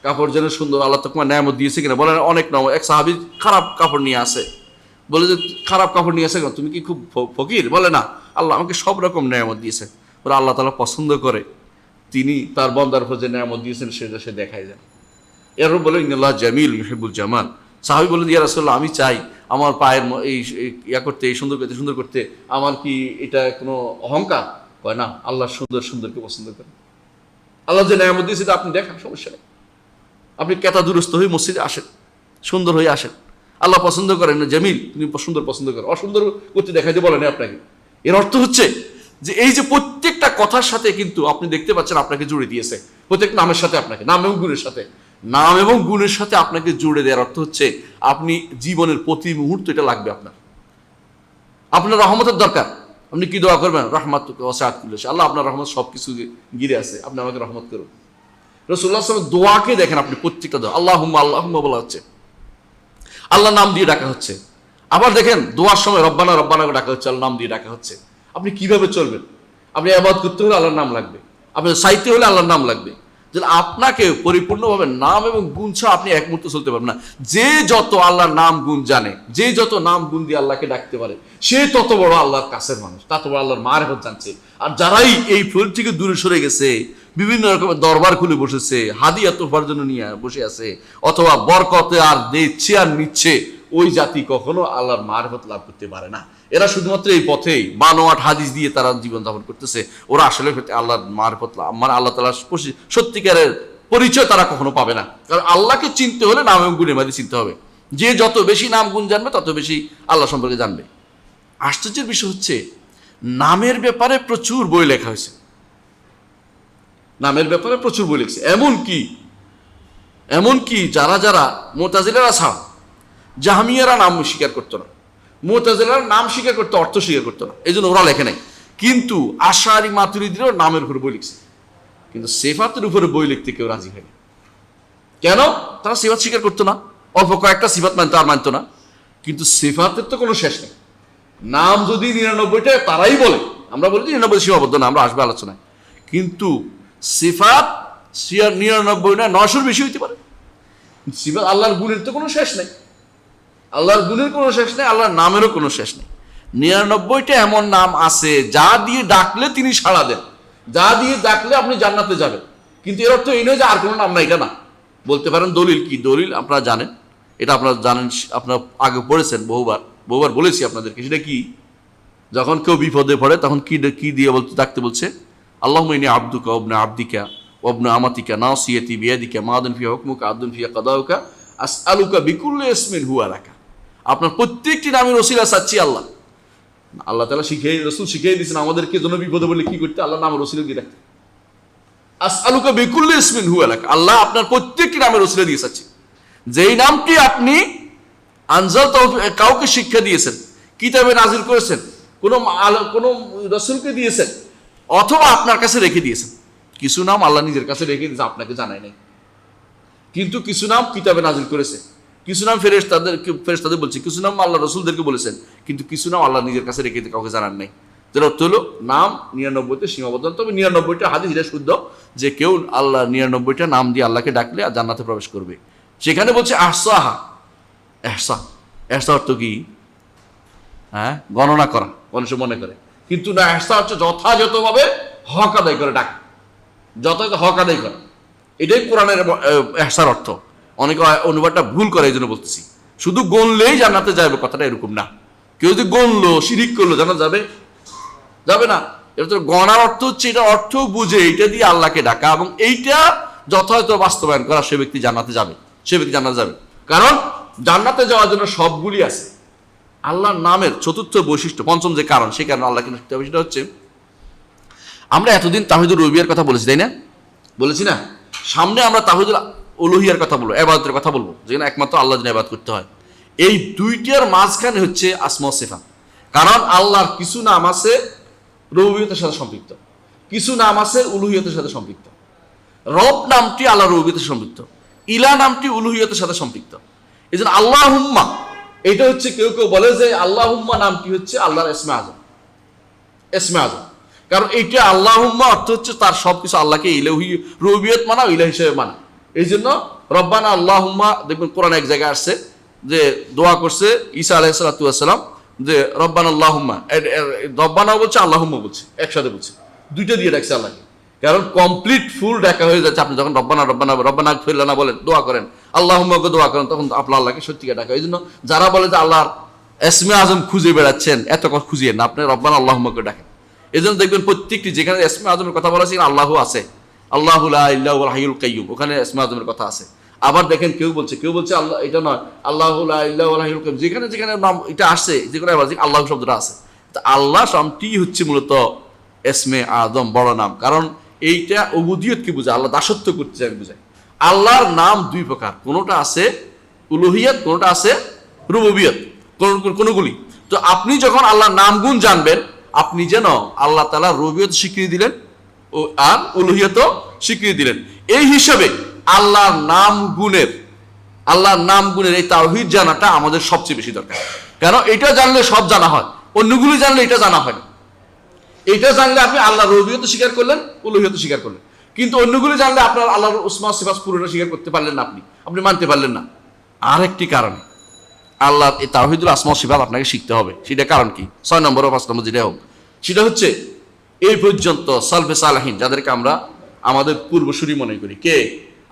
কাপড় যেন সুন্দর, আল্লাহ তোমার নেয়ামত দিয়েছে কিনা? বলেন অনেক নাম। এক সাহাবী খারাপ কাপড় নিয়ে আসে, বলে যে খারাপ কাপড় নিয়ে আসে কেন? তুমি কি খুব ফকির? বলে না, আল্লাহ আমাকে সব রকম নেয়ামত দিয়েছে। বলে আল্লাহ তাআলা পছন্দ করে তিনি তার বান্দার উপর যে নেয়ামত দিয়েছেন সেটা সে দেখাই যায়। এরপর বলে ইন্নাল্লাহ জামিল ইউহিব্বুল জামাল। সাহাবী বলেন, ইয়া রাসূলুল্লাহ, আমি চাই আমার পায়ের এই ইয়া করতে, এই সুন্দর করতে, আমার কি এটা কোনো অহংকার? কয় না, আল্লাহ সুন্দরকে পছন্দ করে। আল্লাহ যে নেয়ামত দিয়েছে তা আপনি দেখান, সমস্যা নেই। আপনি কেতা দুরস্ত হয়ে মসজিদে আসেন, সুন্দর হয়ে আসেন। আল্লাহ পছন্দ করেন না জামিল, তিনি সুন্দর পছন্দ করেন। অসুন্দর করতে দেখাইতে বলেন আপনাকে। এর অর্থ হচ্ছে যে এই যে প্রত্যেকটা কথার সাথে কিন্তু আপনি দেখতে পাচ্ছেন আপনাকে জুড়ে দিয়েছে, প্রত্যেক নামের সাথে আপনাকে, নাম এবং গুণের সাথে, নাম এবং গুণের সাথে আপনাকে জুড়ে দেওয়ার অর্থ হচ্ছে আপনি জীবনের প্রতি মুহূর্ত এটা লাগবে আপনার। আপনার রহমতের দরকার, আপনি কি দোয়া করবেন? রাহমাতুকা ওয়াসিআত কুল্লা শাই, আল্লাহ আপনার রহমত সব কিছু ঘিরে আছে, আপনি আমাকে রহমত করুন। রাসূলুল্লাহ সাল্লাল্লাহু আলাইহি ওয়াসাল্লাম দোয়াকে দেখেন আপনি, প্রত্যেকটা দোয়া আল্লাহুম্মা বলা হচ্ছে, আল্লাহ নাম দিয়ে ডাকা হচ্ছে। আবার দেখেন দোয়ার সময় রব্বানা ডাকা হচ্ছে, আল্লাহ নাম দিয়ে ডাকা হচ্ছে। আপনি কিভাবে চলবেন? আপনি ইবাদত করতে হলে আল্লাহর নাম লাগবে, আপনি চাইতে হলে আল্লাহর নাম লাগবে। যে আপনাকে পরিপূর্ণভাবে নাম এবং গুণ ছাড়া আপনি এক মুহূর্ত চলতে পারবেন না। যে যত আল্লাহর নাম গুণ জানে, যে যত নাম গুণ দিয়ে আল্লাহকে ডাকতে পারে, সে তত বড় আল্লাহর কাছের মানুষ, তত বড় আল্লাহর মারিফত জানছে। আর যারাই এই ফিল্ড থেকে দূরে সরে গেছে, বিভিন্ন রকমের দরবার খুলে বসেছে, হাদিয়া তোফার জন্য নিয়ে বসে আছে, অথবা বরকতে আর দিচ্ছে আর নিচ্ছে, ওই জাতি কখনো আল্লাহর মারিফত লাভ করতে পারে না। এরা শুধুমাত্র এই পথেই বানোয়াট হাদিস দিয়ে তারা জীবন যাপন করতেছে। ওরা আসলে আল্লাহর মারিফত, মানে আল্লাহ তাআলার সত্যিকারের পরিচয় তারা কখনো পাবে না। কারণ আল্লাহকে চিনতে হলে নাম এবং গুণের মাঝে চিনতে হবে। যে যত বেশি নাম গুণ জানবে তত বেশি আল্লাহ সম্পর্কে জানবে। আশ্চর্যের বিষয় হচ্ছে, নামের ব্যাপারে প্রচুর বই লেখা হয়েছে, নামের ব্যাপারে প্রচুর বই লিখছে। এমনকি যারা মুতাজিলারা ছাড়া জাহমিয়ারা নাম স্বীকার করতো না, মুতাজিলারা নাম স্বীকার করতো, অর্থ স্বীকার করতো না, এই জন্য ওরা লেখে নাই। কিন্তু আশারি মাতুরিদিরও নামের উপরে বই লিখছে, কিন্তু সিফাতের উপরে বই লিখতে কেউ রাজি হয়নি। কেন? তারা সিফাত স্বীকার করতো না, অল্প কয়েকটা সিফাত মানতো, আর মানতো না। কিন্তু সিফাতের তো কোনো শেষ নেই। নাম যদি 99টা তারাই বলে, আমরা বলি 99 সীমাবদ্ধ না, আমরা আসবে আলোচনায়। কিন্তু সিফাত 99 না, 900-র বেশি হইতে পারে। সিফাত আল্লাহর গুণের তো কোনো শেষ নেই, আল্লাহর গুণের কোনো শেষ নেই, আল্লাহর নামেরও কোনো শেষ নেই। 99টা এমন নাম আছে যা দিয়ে ডাকলে তিনি সাড়া দেন, যা দিয়ে ডাকলে আপনি জান্নাতে যাবেন। কিন্তু এর অর্থ এই নয় যে আর কোনো নাম নাই। এটা না। বলতে পারেন দলিল কি? দলিল আপনারা জানেন, এটা আপনারা জানেন, আপনারা আগে পড়েছেন, বহুবার বলেছি আপনাদেরকে। সেটা কি? যখন কেউ বিপদে পড়ে তখন কি দিয়ে বলতে ডাকতে বলছে? আল্লাহুম্মা ইন্নী আবদুকা ওয়া ইবনু আবদিকা ওয়া ইবনু আমাতিকা নাসিয়াতি বিয়াদিকা মাদিন ফিহা হুকমুকা আদলুন ফিহা কাদাউকা আসআলুকা বিকুল্লি ইসমিন হুয়া লাকা। আপনার প্রত্যেকটি নামের ওসিলা চাচ্ছি আল্লাহ। আল্লাহ তাআলা রাসূল শিখিয়ে দিয়েছেন আমাদেরকে যেন বিপদে পড়লে কি করতে, আল্লাহ নামের ওসিলা দিয়ে রাখতে। আসআলুকা বিকুল্লি ইসমিন হুয়া লাকা, আল্লাহ আপনার প্রত্যেকটি নামের ওসিলা দিয়ে চাচ্ছি। যেই নামটি আপনি আনজাল কাউকে শিক্ষা দিয়েছেন, কিতাবে নাজিল করেছেন, কোনো রাসূলকে দিয়েছেন, অথবা আপনার কাছে রেখে দিয়েছেন। কিছু নাম আল্লাহ নিজের কাছে রেখে দিয়েছে, আপনাকে জানায় নাই। কিন্তু কিছু নাম কিতাবে নাজিল করেছে, কিছু নাম ফেরেশতাদের বলছে, কিছু নাম আল্লাহ রাসূলদেরকে বলেছেন, কিন্তু কিছু নাম আল্লাহ নিজের কাছে রেখে কাউকে জানান নাই। যার অর্থ হলো নাম 99তে সীমাবদ্ধ, তবে 99টা হাদিস এটা শুদ্ধ যে কেউ আল্লাহ 99টা নাম দিয়ে আল্লাহকে ডাকলে আর জান্নাতে প্রবেশ করবে। সেখানে বলছে আহসাহা, এহসা অর্থ কি? হ্যাঁ, গণনা করা, মানুষ মনে করে, কিন্তু না, এহসা হচ্ছে যথাযথভাবে হক আদায় করে ডাক, যথাযথ হক আদায় করা। এটাই কোরআনের এহসার অর্থ। অনেকে অনুবাদটা ভুল করে, এই জন্য বলতেছি। শুধু গণলেই জান্নাতে যাবে কথাটা এরকম না। কেউ যদি গণলো, শিরিক করলো, জান্নাত যাবে না। এটা তো গণার অর্থ হচ্ছে এটা অর্থ বুঝে এইটা দিয়ে আল্লাহকে ডাকা এবং এইটা যথাযথ বাস্তবায়ন করা, সে ব্যক্তি জান্নাতে যাবে। কারণ জান্নাতে যাওয়ার জন্য সবগুলি আছে। আল্লাহর নামের চতুর্থ বৈশিষ্ট্য, পঞ্চম যে কারণ, সেই কারণে আল্লাহকে ডাকতে হবে, সেটা হচ্ছে আমরা এতদিন তাওহীদুর রুবুবিয়্যার কথা বলেছি, তাই না? বলেছি না? সামনে আমরা তাওহীদুল উলুহিয়ার কথা বলবো, ইবাদতের কথা বলবো, যেখানে একমাত্র আল্লাহর জন্য ইবাদত করতে হয়। এই দুইটার মাঝখানে হচ্ছে আসমা ওয়া সিফাত। কারণ আল্লাহর কিছু নাম আছে রুবুবিয়তের সাথে সম্পৃক্ত, কিছু নাম আছে উলুহিয়তের সাথে সম্পৃক্ত। রব নামটি আল্লাহর রুবুবিয়তের সম্পৃক্ত, ইলা নামটি উলুহিয়তের সাথে সম্পৃক্ত। এই জন্য আল্লাহুম্মা, এটা হচ্ছে কেউ কেউ বলে যে আল্লাহুম্মা নামটি হচ্ছে আল্লাহর ইসমে আযম। কারণ এইটা আল্লাহুম্মা অর্থ হচ্ছে তার সবকিছু আল্লাহকে ইলাহি রুবুবিয়ত মানা, ইলাহ হিসেবে মানা। এই জন্য রব্বানা আল্লাহুম্মা, দেখবেন কোরআন এক জায়গায় আসছে যে দোয়া করছে ঈসা আলাইহিস সালাতু ওয়াস সালাম যে রব্বানা আল্লাহুম্মা, রব্বানা বলছে আল্লাহুম্মা বলছে, একসাথে বলছে, দুইটা দিয়ে ডাকছে আল্লাহকে। কারণ কমপ্লিট ফুল ডাকা হয়ে যাচ্ছে। আপনি যখন রব্বানা ফিরলানা বলেন, দোয়া করেন, আল্লাহুম্মাকে দোয়া করেন, তখন আপনার আল্লাহকে সত্যিকার ডাকা। এই জন্য যারা বলে যে আল্লাহর ইসমে আযম খুঁজে বেড়াচ্ছেন, এত কথা খুঁজিয়ে না, আপনি রব্বানা আল্লাহুম্মাকে ডাকেন। এই জন্য দেখবেন প্রত্যেকটি যেখানে ইসমে আযমের কথা বলা আছে আল্লাহু আছে, আল্লাহু লা ইলাহা ইল্লাল হাইয়ুল কাইয়্যুম, ওখানে ইসমে আযমের কথা আছে। আবার দেখেন কেউ বলছে আল্লাহ, এটা নয়, আল্লাহু লা ইলাহা ইল্লাল হাইয়ুল কাইয়্যুম, যেখানে নাম এটা আসছে, যেখানে আল্লাহ শব্দটা আছে, তা আল্লাহ নামটি হচ্ছে মূলত ইসমে আযম, বড় নাম। কারণ এইটা উবুদিয়তকে বোঝায়, আল্লাহ দাসত্ব করতে চায় বোঝায়। আল্লাহর নাম দুই প্রকার, কোনোটা আছে উলুহিয়ত, কোনোটা আছে রুবুবিয়ত, কোনগুলি। তো আপনি যখন আল্লাহর নাম গুণ জানবেন, আপনি যেন আল্লাহ তাআলা রুবুবিয়ত স্বীকৃতি দিলেন আর উলুহিয়ত স্বীকৃতি দিলেন। এই হিসাবে আল্লাহর নাম গুণের এই তাওহীদ জানাটা আমাদের সবচেয়ে বেশি দরকার। কারণ এটা জানলে সব জানা হয়, অন্যগুলি জানলে এটা জানা হয় না। এটা জানলে আপনি আল্লাহর রুবুবিয়ত স্বীকার করলেন, উলুহিয়ত স্বীকার করলেন, কিন্তু অন্যগুলি জানলে আপনার আল্লাহর ইসমা সিফাত পুরোটা স্বীকার করতে পারলেন না, আপনি মানতে পারলেন না। আরেকটি কারণ, আল্লাহর এই তাওহীদুল আসমা ওয়া সিফাত আপনাকে শিখতে হবে। সেটা কারণ কি? 6 নম্বর ও 5 নম্বর যেটা হোক, সেটা হচ্ছে এই পর্যন্ত সালফে সালাহিন, যাদেরকে আমরা আমাদের পূর্বসূরি মনে করি, কে?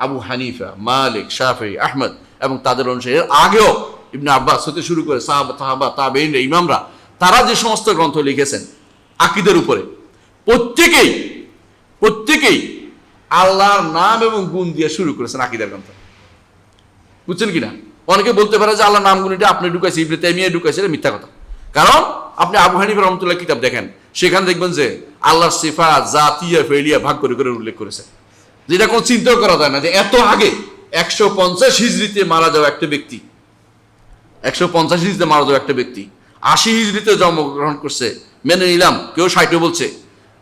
আবু হানিফা, মালিক, শাফিঈ, আহমদ এবং তাদের অনুসারী, এর আগেও ইবনে আব্বাস হতে শুরু করে সাহাবা, তাবেঈন, ইমামরা, তারা যে সমস্ত গ্রন্থ লিখেছেন আকীদার উপরে, প্রত্যেকেই আল্লাহর নাম এবং গুণ দিয়ে শুরু করেছেন আকীদার গ্রন্থ। বুঝছেন কিনা? অনেকে বলতে পারে যে আল্লাহর নাম গুণ এটা আপনি ঢুকাইছে, ইবনে তাইমিয়া ঢুকাইছে, এটা মিথ্যা কথা। কারণ আপনি আবু হানিফা রাহমাতুল্লাহ কিতাব দেখেন, সেখানে দেখবেন যে আল্লাহর সিফাত জাতিয়া ফেলিয়া ভাগ করে উল্লেখ করেছে, যেটা কোনো চিন্তাও করা যায় না যে এত আগে 150 হিজরিতে মারা যাওয়া একটা ব্যক্তি, 150 হিজরিতে মারা যাওয়া একটা ব্যক্তি 80 হিজরিতে জন্মগ্রহণ করছে, মেনে নিলাম, কেউ 60 বলছে।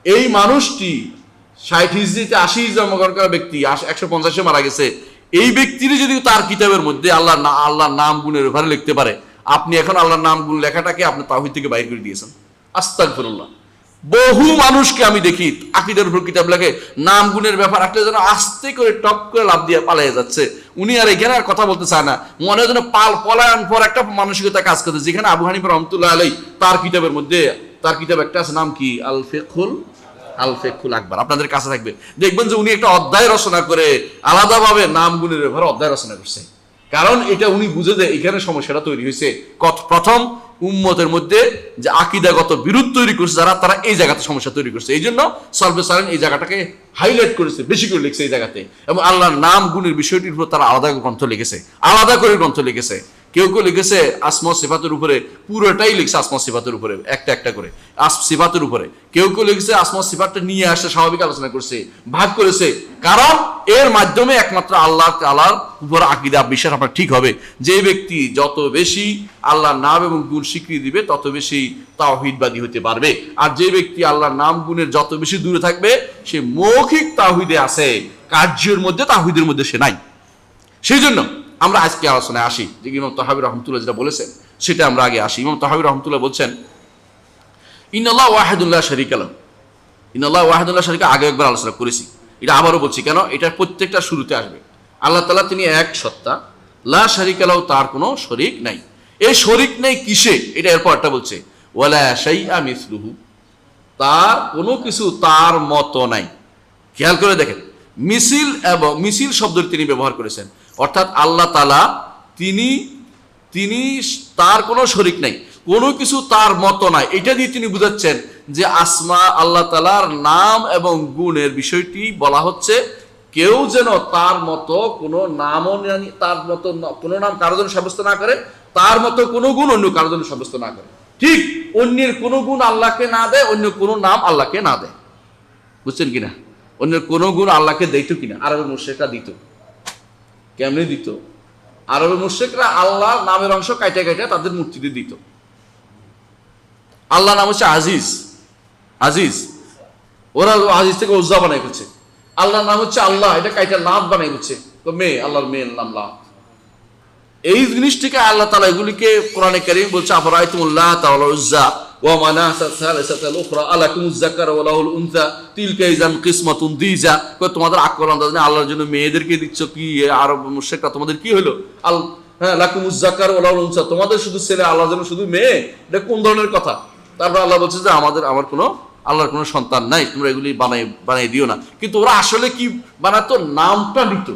এই মানুষটি 60 হিজরিতে 80 জন্মগ্রহণ করা ব্যক্তি 150-এ মারা গেছে। এই ব্যক্তিরই যদি তার কিতাবের মধ্যে আল্লাহর নাম গুণের ব্যাপারে লিখতে পারে, আপনি এখন আল্লাহর নাম গুণ লেখাটাকে আপনি তাওহীদ থেকে বাইর করে দিয়েছেন। আস্তাগফিরুল্লাহ। বহু মানুষকে আমি দেখি আকীদার উপর কিতাব লেখে, নাম গুণের ব্যাপার একটা যেন আস্তে করে টপ করে লাভ দিয়ে পালিয়ে যাচ্ছে। উনি আর এখানে আর কথা বলতে চায় না, মনে যেন পলায়ন পর একটা মানসিকতা কাজ করতে। যেখানে আবু হানিফা রাহমাতুল্লাহ আলাইহি তার কিতাবের মধ্যে, তার কিতাব একটা আছে, নাম কি? আল ফিকহুল আকবার, আপনাদের কাছে থাকবে। দেখবেন যে উনি একটা অধ্যায় রচনা করে আলাদাভাবে নাম গুণের ব্যাপারে অধ্যায় রচনা করছে। কারণ এটা উনি বুঝে যে এখানে সমস্যাটা তৈরি হয়েছে। প্রথম উম্মতের মধ্যে যে আকীদাগত বিরোধ তৈরি করছে যারা, তারা এই জায়গাতে সমস্যা তৈরি করছে। এই জন্য সলভে সালেন এই জায়গাটাকে হাইলাইট করেছে, বেশি করে লিখছে এই জায়গাতে। এবং আল্লাহর নাম গুণের বিষয়টির উপর তারা আলাদা গ্রন্থ লিখেছে, আলাদা করে গ্রন্থ লিখেছে। কেউ কেউ লিখেছে আসমা সিফাতের উপরে, পুরোটাই লিখছে আসমা সিফাতের উপরে, একটা একটা করে সিফাতের উপরে। কেউ কেউ লিখেছে আসমা সিফাতটা নিয়ে আসে, স্বাভাবিক আলোচনা করছে, ভাগ করেছে। কারণ এর মাধ্যমে একমাত্র আল্লাহ তাআলার উপর আকীদা বিশ্বাস আপনার ঠিক হবে। যে ব্যক্তি যত বেশি আল্লাহর নাম এবং গুণ স্বীকৃতি দিবে তত বেশি তাওহীদবাদী হতে পারবে। আর যে ব্যক্তি আল্লাহর নাম গুণের যত বেশি দূরে থাকবে সে মৌখিক তাওহীদে আছে, কার্যের মধ্যে তাওহীদের মধ্যে সে নাই। সেই জন্য আমরা আজকে আলোচনায় আসি যে ইমাম তাহাবী রাহমাতুল্লাহ যেটা বলেছেন সেটা আমরা আগে আসি। ইমাম তাহাবী রাহমাতুল্লাহ বলছেন ইন্নাল্লাহ ওয়াহিদুন লা শারীকা লাহু, ইন্নাল্লাহ ওয়াহিদুন লা শারীকা, আগে একবার আলোচনা করেছি, এটা আবারও বলছি কেন, এটা প্রত্যেকটা শুরুতে আসবে। আল্লাহ তাআলা তিনি এক সত্তা, লা শারীকা লাহু, তার কোনো শরীক নাই। এই শরীক নেই কিসে, এটা এরপরটা বলছে ওয়ালা শাইআ মিসলুহু, তার কোনো কিছু তার মতো নাই। খেয়াল করে দেখেন, মিছিল এবং মিছিল শব্দটি তিনি ব্যবহার করেছেন, অর্থাৎ আল্লাহ তাআলা তিনি তার কোনো শরীক নাই, কোনো কিছু তার মতো নাই। এটা দিয়ে তিনি বুঝাচ্ছেন যে আসমা আল্লাহ তাআলার নাম এবং গুণের বিষয়টি বলা হচ্ছে, কেউ যেন তার মতো কোনো নামও, তার মতো কোনো নাম কারোর জন্য সাব্যস্ত না করে, তার মতো কোনো গুণ অন্য কারোর জন্য সাব্যস্ত না করে। ঠিক অন্যের কোনো গুণ আল্লাহকে না দেয়, অন্য কোনো নাম আল্লাহকে না দেয়। বুঝছেন কিনা? অন্যের কোনো গুণ আল্লাহকে দিত কিনা? আরবের মুশরিকরা দিত। কেমনে দিত? আরবের মুশরিকরা আল্লাহ নামের অংশ কাইটা কাইটা তাদের মূর্তিতে দিত। আল্লাহ নাম হচ্ছে আজিজ, আজিজ, ওরা আজিজ থেকে উজ্জা বানাই করছে। আল্লাহর নাম হচ্ছে আল্লাহ, এটা কাইটা লাত বানাই করছে, তো মেয়ে, আল্লাহর মেয়ের নাম লাত। এই জিনিসটিকে আল্লাহ তাআলা এগুলিকে কোরআনে কারীম বলছে আফরাআইতুমুল্লাহ তাআলা উজ্জা ওয়া মানাতা সালাসাতাল উখরা আলাকুমুজ যাকারু ওয়া লাহুল উনসা তিলকা ইযান কিসমাতুন দিজা। তোমাদের আকল আন্দাজ নেই, আল্লাহর জন্য মেয়েদেরকে দিচ্ছ কি? আরব মুশরিকরা তোমাদের কি হলো? হ্যাঁ, লাকুমুজ যাকারু ওয়া লাহুল উনসা, তোমাদের শুধু ছেলে, আল্লাহর জন্য শুধু মেয়ে, এটা কোন ধরনের কথা? তারপর আল্লাহ বলছে যে আমার কোনো আল্লাহর কোনো সন্তান নাই, তোমরা এগুলি বানাই দিও না। কিন্তু ওরা আসলে কি বানাতো? নামটা দিত,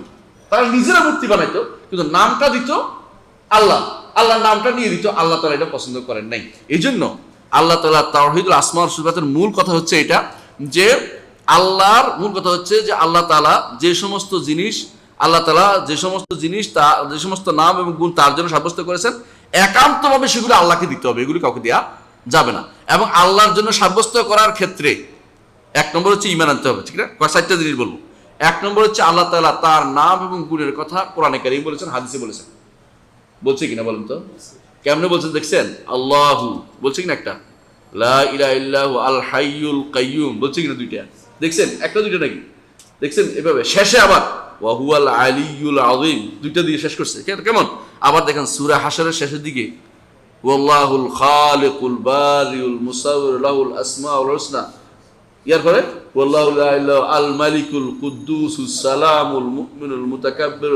তারা নিজেরা মূর্তি বানাইতো, কিন্তু নামটা দিত আল্লাহ, আল্লাহর নামটা নিয়ে দিত। আল্লাহ তাআলা এটা পছন্দ করেন নাই। এই জন্য আল্লাহ তাআলা তাওহীদুল আসমা ওয়াস সিফাতের মূল কথা হচ্ছে এটা, যে আল্লাহর মূল কথা হচ্ছে যে আল্লাহ তাআলা যে সমস্ত জিনিস, আল্লাহ তাআলা যে সমস্ত জিনিস, যে সমস্ত নাম এবং গুণ তার জন্য সাব্যস্ত করেছেন, একান্তভাবে সেগুলো আল্লাহকে দিতে হবে, এগুলি কাউকে দেওয়া যাবে না। এবং আল্লাহর জন্য সাব্যস্ত করার ক্ষেত্রে এক নম্বর হচ্ছে ঈমান আনতে হবে, ঠিক না? চারটা জিনিস বলবো। এক নম্বর হচ্ছে আল্লাহ তাআলা তার নাম এবং গুণের কথা কোরআনে কারীম বলেছেন, হাদিসে বলেছেন। বলছে কিনা বলেন তো? কেমনে বলছেন দেখছেন? আল্লাহু বলছে কিনা একটা, লা ইলাহা ইল্লাহু আল হাইয়ুল কাইয়্যুম বলছে কিনা দুইটা? দেখছেন? একটা দুইটা নাকি? দেখছেন? এভাবে শেষে আবার ওয়া হুয়াল আলিয়্যুল আযীম দুইটা দিয়ে শেষ করছে। কেমন? আবার দেখেন সূরা হাশরের শেষের দিকে ওয়াল্লাহুল খালিকুল বারিউল মুসাউবির লাহুল আসমাউল হুসনা, ইয়ার পরে ওয়াল্লাহু লা ইলাহা আল মালিকুল কুদ্দুসুস সালামুল মুমিনুল মুতাকাব্বির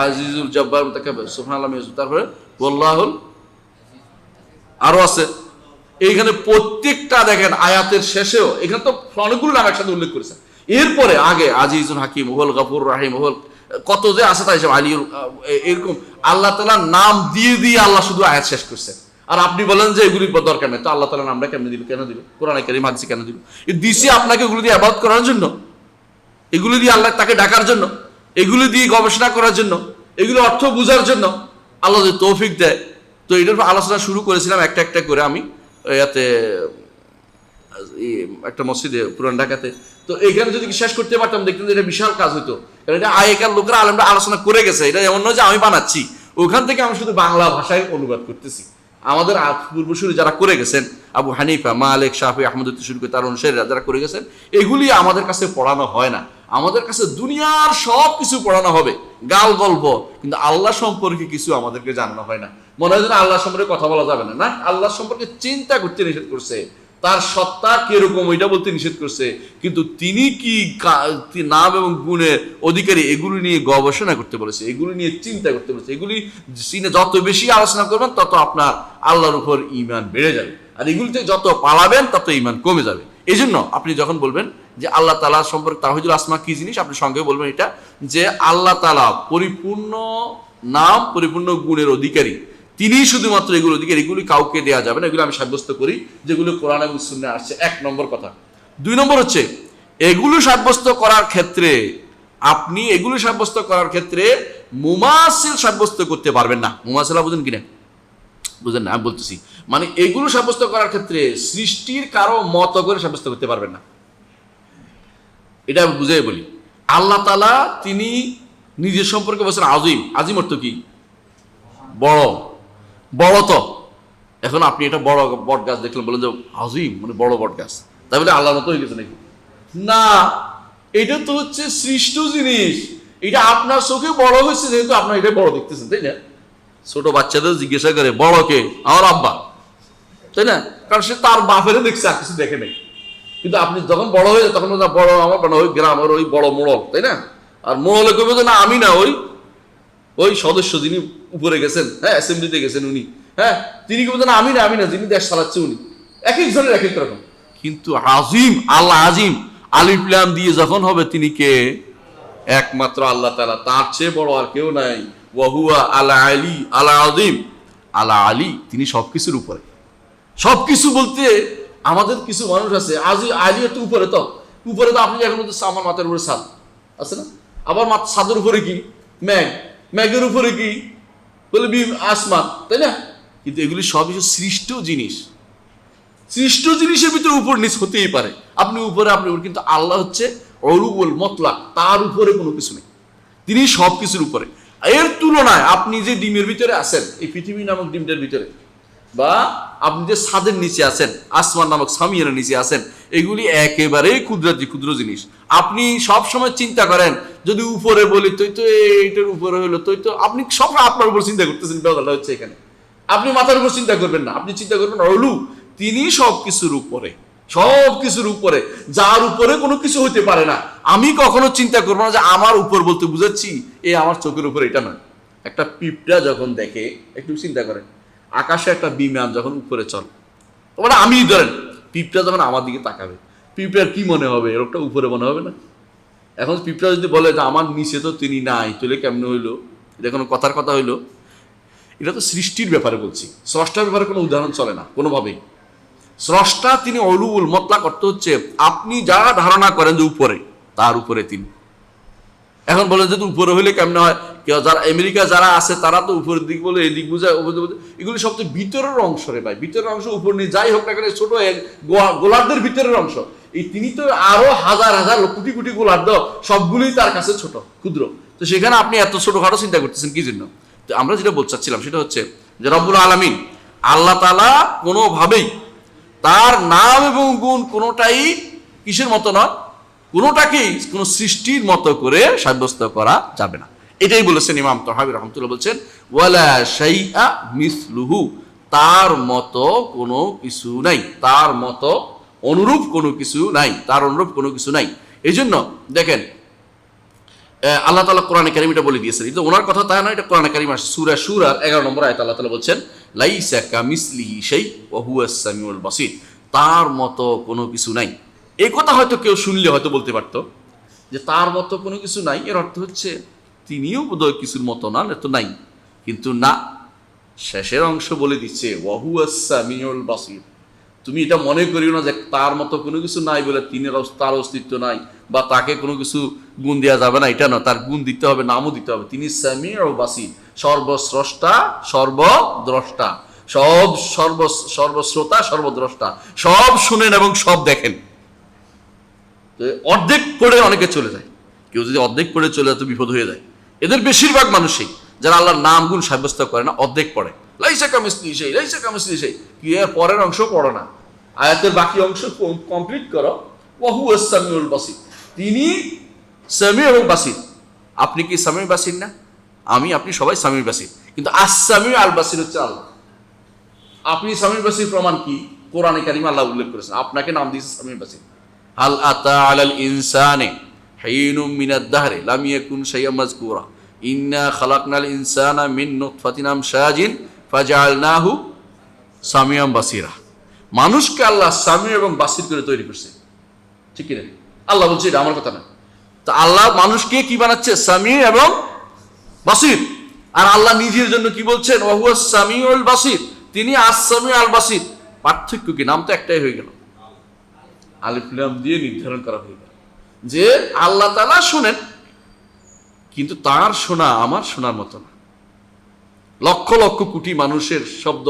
আজিজুল জব্বার মুতাকাব্বির সুবহানাল্লাহ। তারপরে ওয়াল্লাহুল, আরো আছে এইখানে প্রত্যেকটা দেখেন আয়াতের শেষেও, এখানে তো অনেকগুলো নাম একসাথে উল্লেখ করেছে। এরপরে আগে আজিজুল হাকিম, ওহুল গফুর রাহিম, ওহুল কত যে আছে তাই সব আলিউল, এরকম আল্লাহ তাআলার নাম দিয়ে দিয়ে আল্লাহ শুধু আয়াত শেষ করছে। আর আপনি বলেন যে এগুলি দরকার নেই, তো আল্লাহ তাআলার নামটা কেমনে দিবে? কেন দিবে? কোরআনে কারীম হাদিসে কেন দিবে? দিছি আপনাকে এগুলো দিয়ে ইবাদত করার জন্য, এগুলো দিয়ে আল্লাহ তাকে ডাকার জন্য, এগুলো দিয়ে গবেষণা করার জন্য, এগুলো অর্থ বোঝার জন্য আল্লাহ যদি তৌফিক দেয়। তো এটার আলোচনা শুরু করেছিলাম একটা একটা করে আমি ইয়াতে একটা মসজিদে পুরান ঢাকাতে। তো এখানে যদি শেষ করতে পারতাম দেখতেন যে এটা বিশাল কাজ হইতো, কারণ এটা আগেকার লোকেরা আলেমরা আলোচনা করে গেছে। এটা এমন নয় যে আমি বানাচ্ছি, ওখান থেকে আমি শুধু বাংলা ভাষায় অনুবাদ করতেছি। আমাদের পূর্বসূরি যারা করে গেছেন, আবু হানিফা, মালিক, শাফি, আহমদ শুরু করে তার অনুসারীরা যারা করে গেছেন, এগুলি আমাদের কাছে পড়ানো হয় না। আমাদের কাছে দুনিয়ার সব কিছু পড়ানো হবে, গাল গল্প, কিন্তু আল্লাহ সম্পর্কে কিছু আমাদেরকে জানানো হয় না। মনে হয় যেন আল্লাহ সম্পর্কে কথা বলা যাবে না। না, আল্লাহ সম্পর্কে চিন্তা করতে নিষেধ করছে, তার সত্তা কিরকম ওইটা বলতে নিষেধ করছে, কিন্তু তিনি কি নাম এবং গুণের অধিকারী এগুলি নিয়ে গবেষণা করতে বলেছে, এগুলি নিয়ে চিন্তা করতে বলেছে। এগুলি যত বেশি আলোচনা করবেন তত আপনার আল্লাহর উপর ঈমান বেড়ে যাবে, আর এগুলিতে যত পালাবেন তত ঈমান কমে যাবে। এই জন্য আপনি যখন বলবেন যে আল্লাহ তাআলা সম্পর্কে তাওহীদুল আসমা কি জিনিস, আপনি সঙ্গে বলবেন এটা, যে আল্লাহ তাআলা পরিপূর্ণ নাম, পরিপূর্ণ গুণের অধিকারী, তিনি শুধুমাত্র এগুলো দিকে, এগুলি কাউকে দেওয়া যাবে না। এগুলো আমি সাব্যস্ত করি যেগুলো কোরআন এবং সুন্নাহে আসছে, 1 নম্বর কথা। 2 নম্বর হচ্ছে এগুলো সাব্যস্ত করার ক্ষেত্রে আপনি এগুলো সাব্যস্ত করার ক্ষেত্রে মুমাসিল সাব্যস্ত করতে পারবেন না। মুমাসিলা বুঝেন কিনা? বুঝেন না? আমি বলতেছি মানে এগুলো সাব্যস্ত করার ক্ষেত্রে সৃষ্টির কারো মত করে সাব্যস্ত করতে পারবেন না। এটা আমি বুঝাই বলি। আল্লাহ তাআলা তিনি নিজের সম্পর্কে বলছেন আজিম। আজিম অর্থ কি? বড়। বড় তো এখন আপনি এটা বড় বট গাছ দেখলেন, বলেন যে আজিম মানে বড় বট গাছ, তাই বলে আল্লাহর মতো হয়ে গেছে নাকি? না, এটা তো হচ্ছে সৃষ্ট জিনিস। এটা আপনার চোখে বড় হয়েছে যেহেতু আপনার এটা বড় দেখতেছেন, তাই না? ছোট বাচ্চাদের জিজ্ঞাসা করে বড় কে? আমার আব্বা, তাই না? কারণ সে তার বাপেরে দেখছে, আর কিছু দেখে নেই। কিন্তু আপনি যখন বড় হয়ে যায় তখন বড় আমার ওই গ্রামের ওই বড় মোড়ল, তাই না? আর মোড়লে কবে যে না আমি না, ওই সদস্য যিনি উপরে গেছেন, হ্যাঁ অ্যাসেম্বলিতে গেছেন উনি, হ্যাঁ তিনি কবে না আমি না যিনি দেশ চালাচ্ছে উনি। এক এক জনের এক এক রকম। কিন্তু আজিম, আল্লাহ আজিম, আলিফ লাম দিয়ে যখন হবে তিনি কে? একমাত্র আল্লাহ তাআলা, তার চেয়ে বড় আর কেউ নাই। ওয়াহুয়া আলা আলী আলা আজিম, আলা আলী, তিনি সবকিছুর উপরে। সবকিছু বলতে আমাদের কিছু মানুষ আছে আলী একটু উপরে, তো উপরে তো আপনি এখন আমার মাথার উপরে ছাদ আছে না, আবার ছাদের উপরে কি? মেঘ, মেঘের উপরে কি? বলে আসমান, তাই না? কিন্তু এগুলি সব সৃষ্ট জিনিস। সৃষ্ট জিনিসের ভিতরে উপর নিচ হতেই পারে, আপনি উপরে আপনি উপরে, কিন্তু আল্লাহ হচ্ছে অরুবুল মতলাক, তার উপরে কোনো কিছু নেই, তিনি সব কিছুর উপরে। এর তুলনায় আপনি যে ডিমের ভিতরে আছেন, এই পৃথিবী নামক ডিমটার ভিতরে, বা আপনি যে ছাদের নিচে আছেন, আসমান নামক সামিয়ার নিচে আছেন, এগুলি একেবারে কুদরতি ক্ষুদ্র জিনিস। আপনি সব সময় চিন্তা করেন যদি উপরে বলি তুই তো এইটার উপরে হইলো, তুই তো, আপনি সব আপনার উপর চিন্তা করতেছেন, ব্যাপারটা হচ্ছে এখানে। আপনি মাথার উপর চিন্তা করবেন না, আপনি চিন্তা করবেন অলু, তিনি সব কিছুর উপরে, সব কিছুর উপরে, যার উপরে কোনো কিছু হইতে পারে না। আমি কখনো চিন্তা করবো না যে আমার উপর বলতে বুঝাচ্ছি এ আমার চোখের উপরে, এটা নয়। একটা পিঁপড়া যখন দেখে, একটু চিন্তা করেন, আকাশে একটা বিমান যখন উপরে চলে, মানে আমি ধরেন পিঁপড়া যখন আমার দিকে তাকাবে, পিঁপড়ার কি মনে হবে? এরকমটা উপরে মনে হবে না? এখন পিঁপড়া যদি বলে যে আমার নিচে তো তিনি নাই, তাহলে কেমনে হইলো? এটা কোনো কথার কথা হইলো? এটা তো সৃষ্টির ব্যাপারে বলছি, স্রষ্টার ব্যাপারে কোনো উদাহরণ চলে না কোনোভাবেই। স্রষ্টা তিনি অলুল মতলাক, অর্থ হচ্ছে আপনি যা ধারণা করেন যে উপরে, তার উপরে তিনি। এখন বলে যে উপরে হইলে কেমনে হয়? কেউ যারা আমেরিকা যারা আছে তারা তো উপরের দিক বলে, এদিক বোঝায়, এগুলি সবচেয়ে ভিতরের অংশ রে ভাই, ভিতরের অংশ। উপর নিয়ে যাই হোক না কেন, ছোট গোলার্ধের ভিতরের অংশ। এই তিনি তো আরো হাজার হাজার কোটি কোটি গোলার্ধ, সবগুলোই তার কাছে ছোট, ক্ষুদ্র। তো সেখানে আপনি এত ছোটখাটো চিন্তা করতেছেন কি জন্য? তো আমরা যেটা বলতে চাচ্ছিলাম সেটা হচ্ছে যে রব্বুল আলামিন আল্লাহ তাআলা কোনোভাবেই তার নাম এবং গুণ কোনোটাই কিসের মতো নয়, কোনোটাকেই কোনো সৃষ্টির মতো করে সাব্যস্ত করা যাবে না। এটাই বলেছেন ইমাম তাহাবী রাহমাতুল্লাহ, বলছেন ওয়ালা শাইআ মিসলুহু, তার মতো কোনো কিছু নাই, তার মতো অনুরূপ কোনো কিছু নাই, তার অনুরূপ কোনো কিছু নাই। এই জন্য দেখেন আল্লাহ তাআলা কোরআনে কারীম এটা বলে দিয়েছেন, এটা ওনার কথা তাই না, এটা কোরআনে কারীম আসছে সূরা শুরার 11 নম্বর আয়াত। আল্লাহ তাআলা বলছেন লাইসা কামিসলিহি শাই ওয়া হুয়াস সামিউল বাসীর, তার মতো কোনো কিছু নাই। এই কথা হয়তো কেউ শুনলে হয়তো বলতে পারতো যে তার মতো কোনো কিছু নাই, এর অর্থ হচ্ছে তিনিও বোধহয় কিছুর মতো না, এত নাই। কিন্তু না, শেষের অংশ বলে দিচ্ছে ওয়া হুয়াস সামিউল বাসীর। তুমি এটা মনে করিও না যে তার মতো কোনো কিছু নাই বলে তার অস্তিত্ব নাই বা তাকে কোনো কিছু গুণ দেওয়া যাবে না, এটা না, তার গুণ দিতে হবে, নামও দিতে হবে। তিনি সামিউ বাসীর, সর্বস্রষ্টা সর্বদ্রষ্টা, সর্বশ্রোতা সর্বদ্রষ্টা, সব শুনেন এবং সব দেখেন। অর্ধেক পড়ে অনেকে চলে যায়, কেউ যদি অর্ধেক পড়ে চলে যায় তো বিপদ হয়ে যায়। এদের বেশিরভাগ মানুষই যারা আল্লাহর নাম গুণ সাব্যস্ত করে না, অর্ধেক পড়ে, লাইসা কামিসলিহি শাই, লাইসা কামিসলিহি শাই, কি এর পরের অংশ পড়ো না, আয়াতের বাকি অংশ কমপ্লিট করো। ওয়া হুয়াস সামিউল বাসীর, তিনি সামি এবং বাসীর। আপনি কি সামি বাসীর না? আপনি সবাই সামি বাসীর, কিন্তু আস-সামি আল বাসীর হচ্ছে আল্লাহ। আপনি সামি বাসীর প্রমাণ কি? কোরআনে কারিমে আল্লাহ উল্লেখ করেছেন, আপনাকে নাম দিয়েছে সামি বাসীর। হাল আতা আলাল ইনসানে হিনুম মিনাদ দাহরি লাম ইয়াকুন শাইআম মাযকুরা ইন্না খালাকনাল ইনসানা মিন নুতফাতিন আমশাজিন ফাজআলনাহু সামিয়াম বাসীরা। মানুষকে আল্লাহ সামি এবং বাসীর করে তৈরি করছে, ঠিক কি না? আল্লাহ বলছে, এটা আমার কথা না। তা আল্লাহ মানুষকে কি বানাচ্ছে? সামি এবং বাসীর। আর আল্লাহ নিজের জন্য কি বলছেন? ওয়াহুয়াস সামিউল বাসির, তিনি আস-সামিউ আল বাসির। পার্থক্য কি? নাম তো একটাই হয়ে গেল, আলিফ লাম দিয়ে নির্ধারণ করা হয়ে গেল যে আল্লাহ তাআলা শুনেন, কিন্তু তার শোনা আমার শোনার মতো না। লক্ষ লক্ষ কোটি মানুষের শব্দ,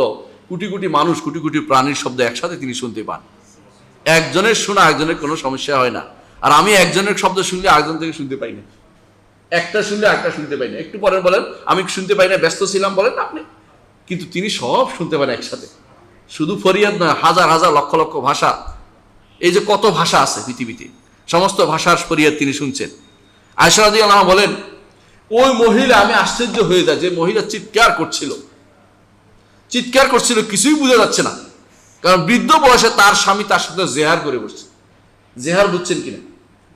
কোটি কোটি মানুষ, কোটি কোটি প্রাণীর শব্দ একসাথে তিনি শুনতে পান। একজনের শোনা একজনের কোনো সমস্যা হয় না। আর আমি একজনের শব্দ শুনলে আরেকজন থেকে শুনতে পাই না, একটা শুনলে আরেকটা শুনতে পাই না। একটু পরে বলেন আমি শুনতে পাই না, ব্যস্ত ছিলাম বলেন আপনি, কিন্তু তিনি সব শুনতে পান একসাথে। শুধু ফরিয়াদ নয়, হাজার হাজার লক্ষ লক্ষ ভাষা, এই যে কত ভাষা আছে পৃথিবীতে, সমস্ত ভাষার ফরিয়াদ তিনি শুনছেন। আয়েশা রাদিয়াল্লাহু আনহা বলেন, ওই মহিলা, আমি আশ্চর্য হয়ে যায়, যে মহিলা চিৎকার করছিল, কিছুই বোঝা যাচ্ছে না, কারণ বৃদ্ধ বয়সে তার স্বামী তার সাথে জেহার করে বসছে। জেহার বুঝছেন কিনা?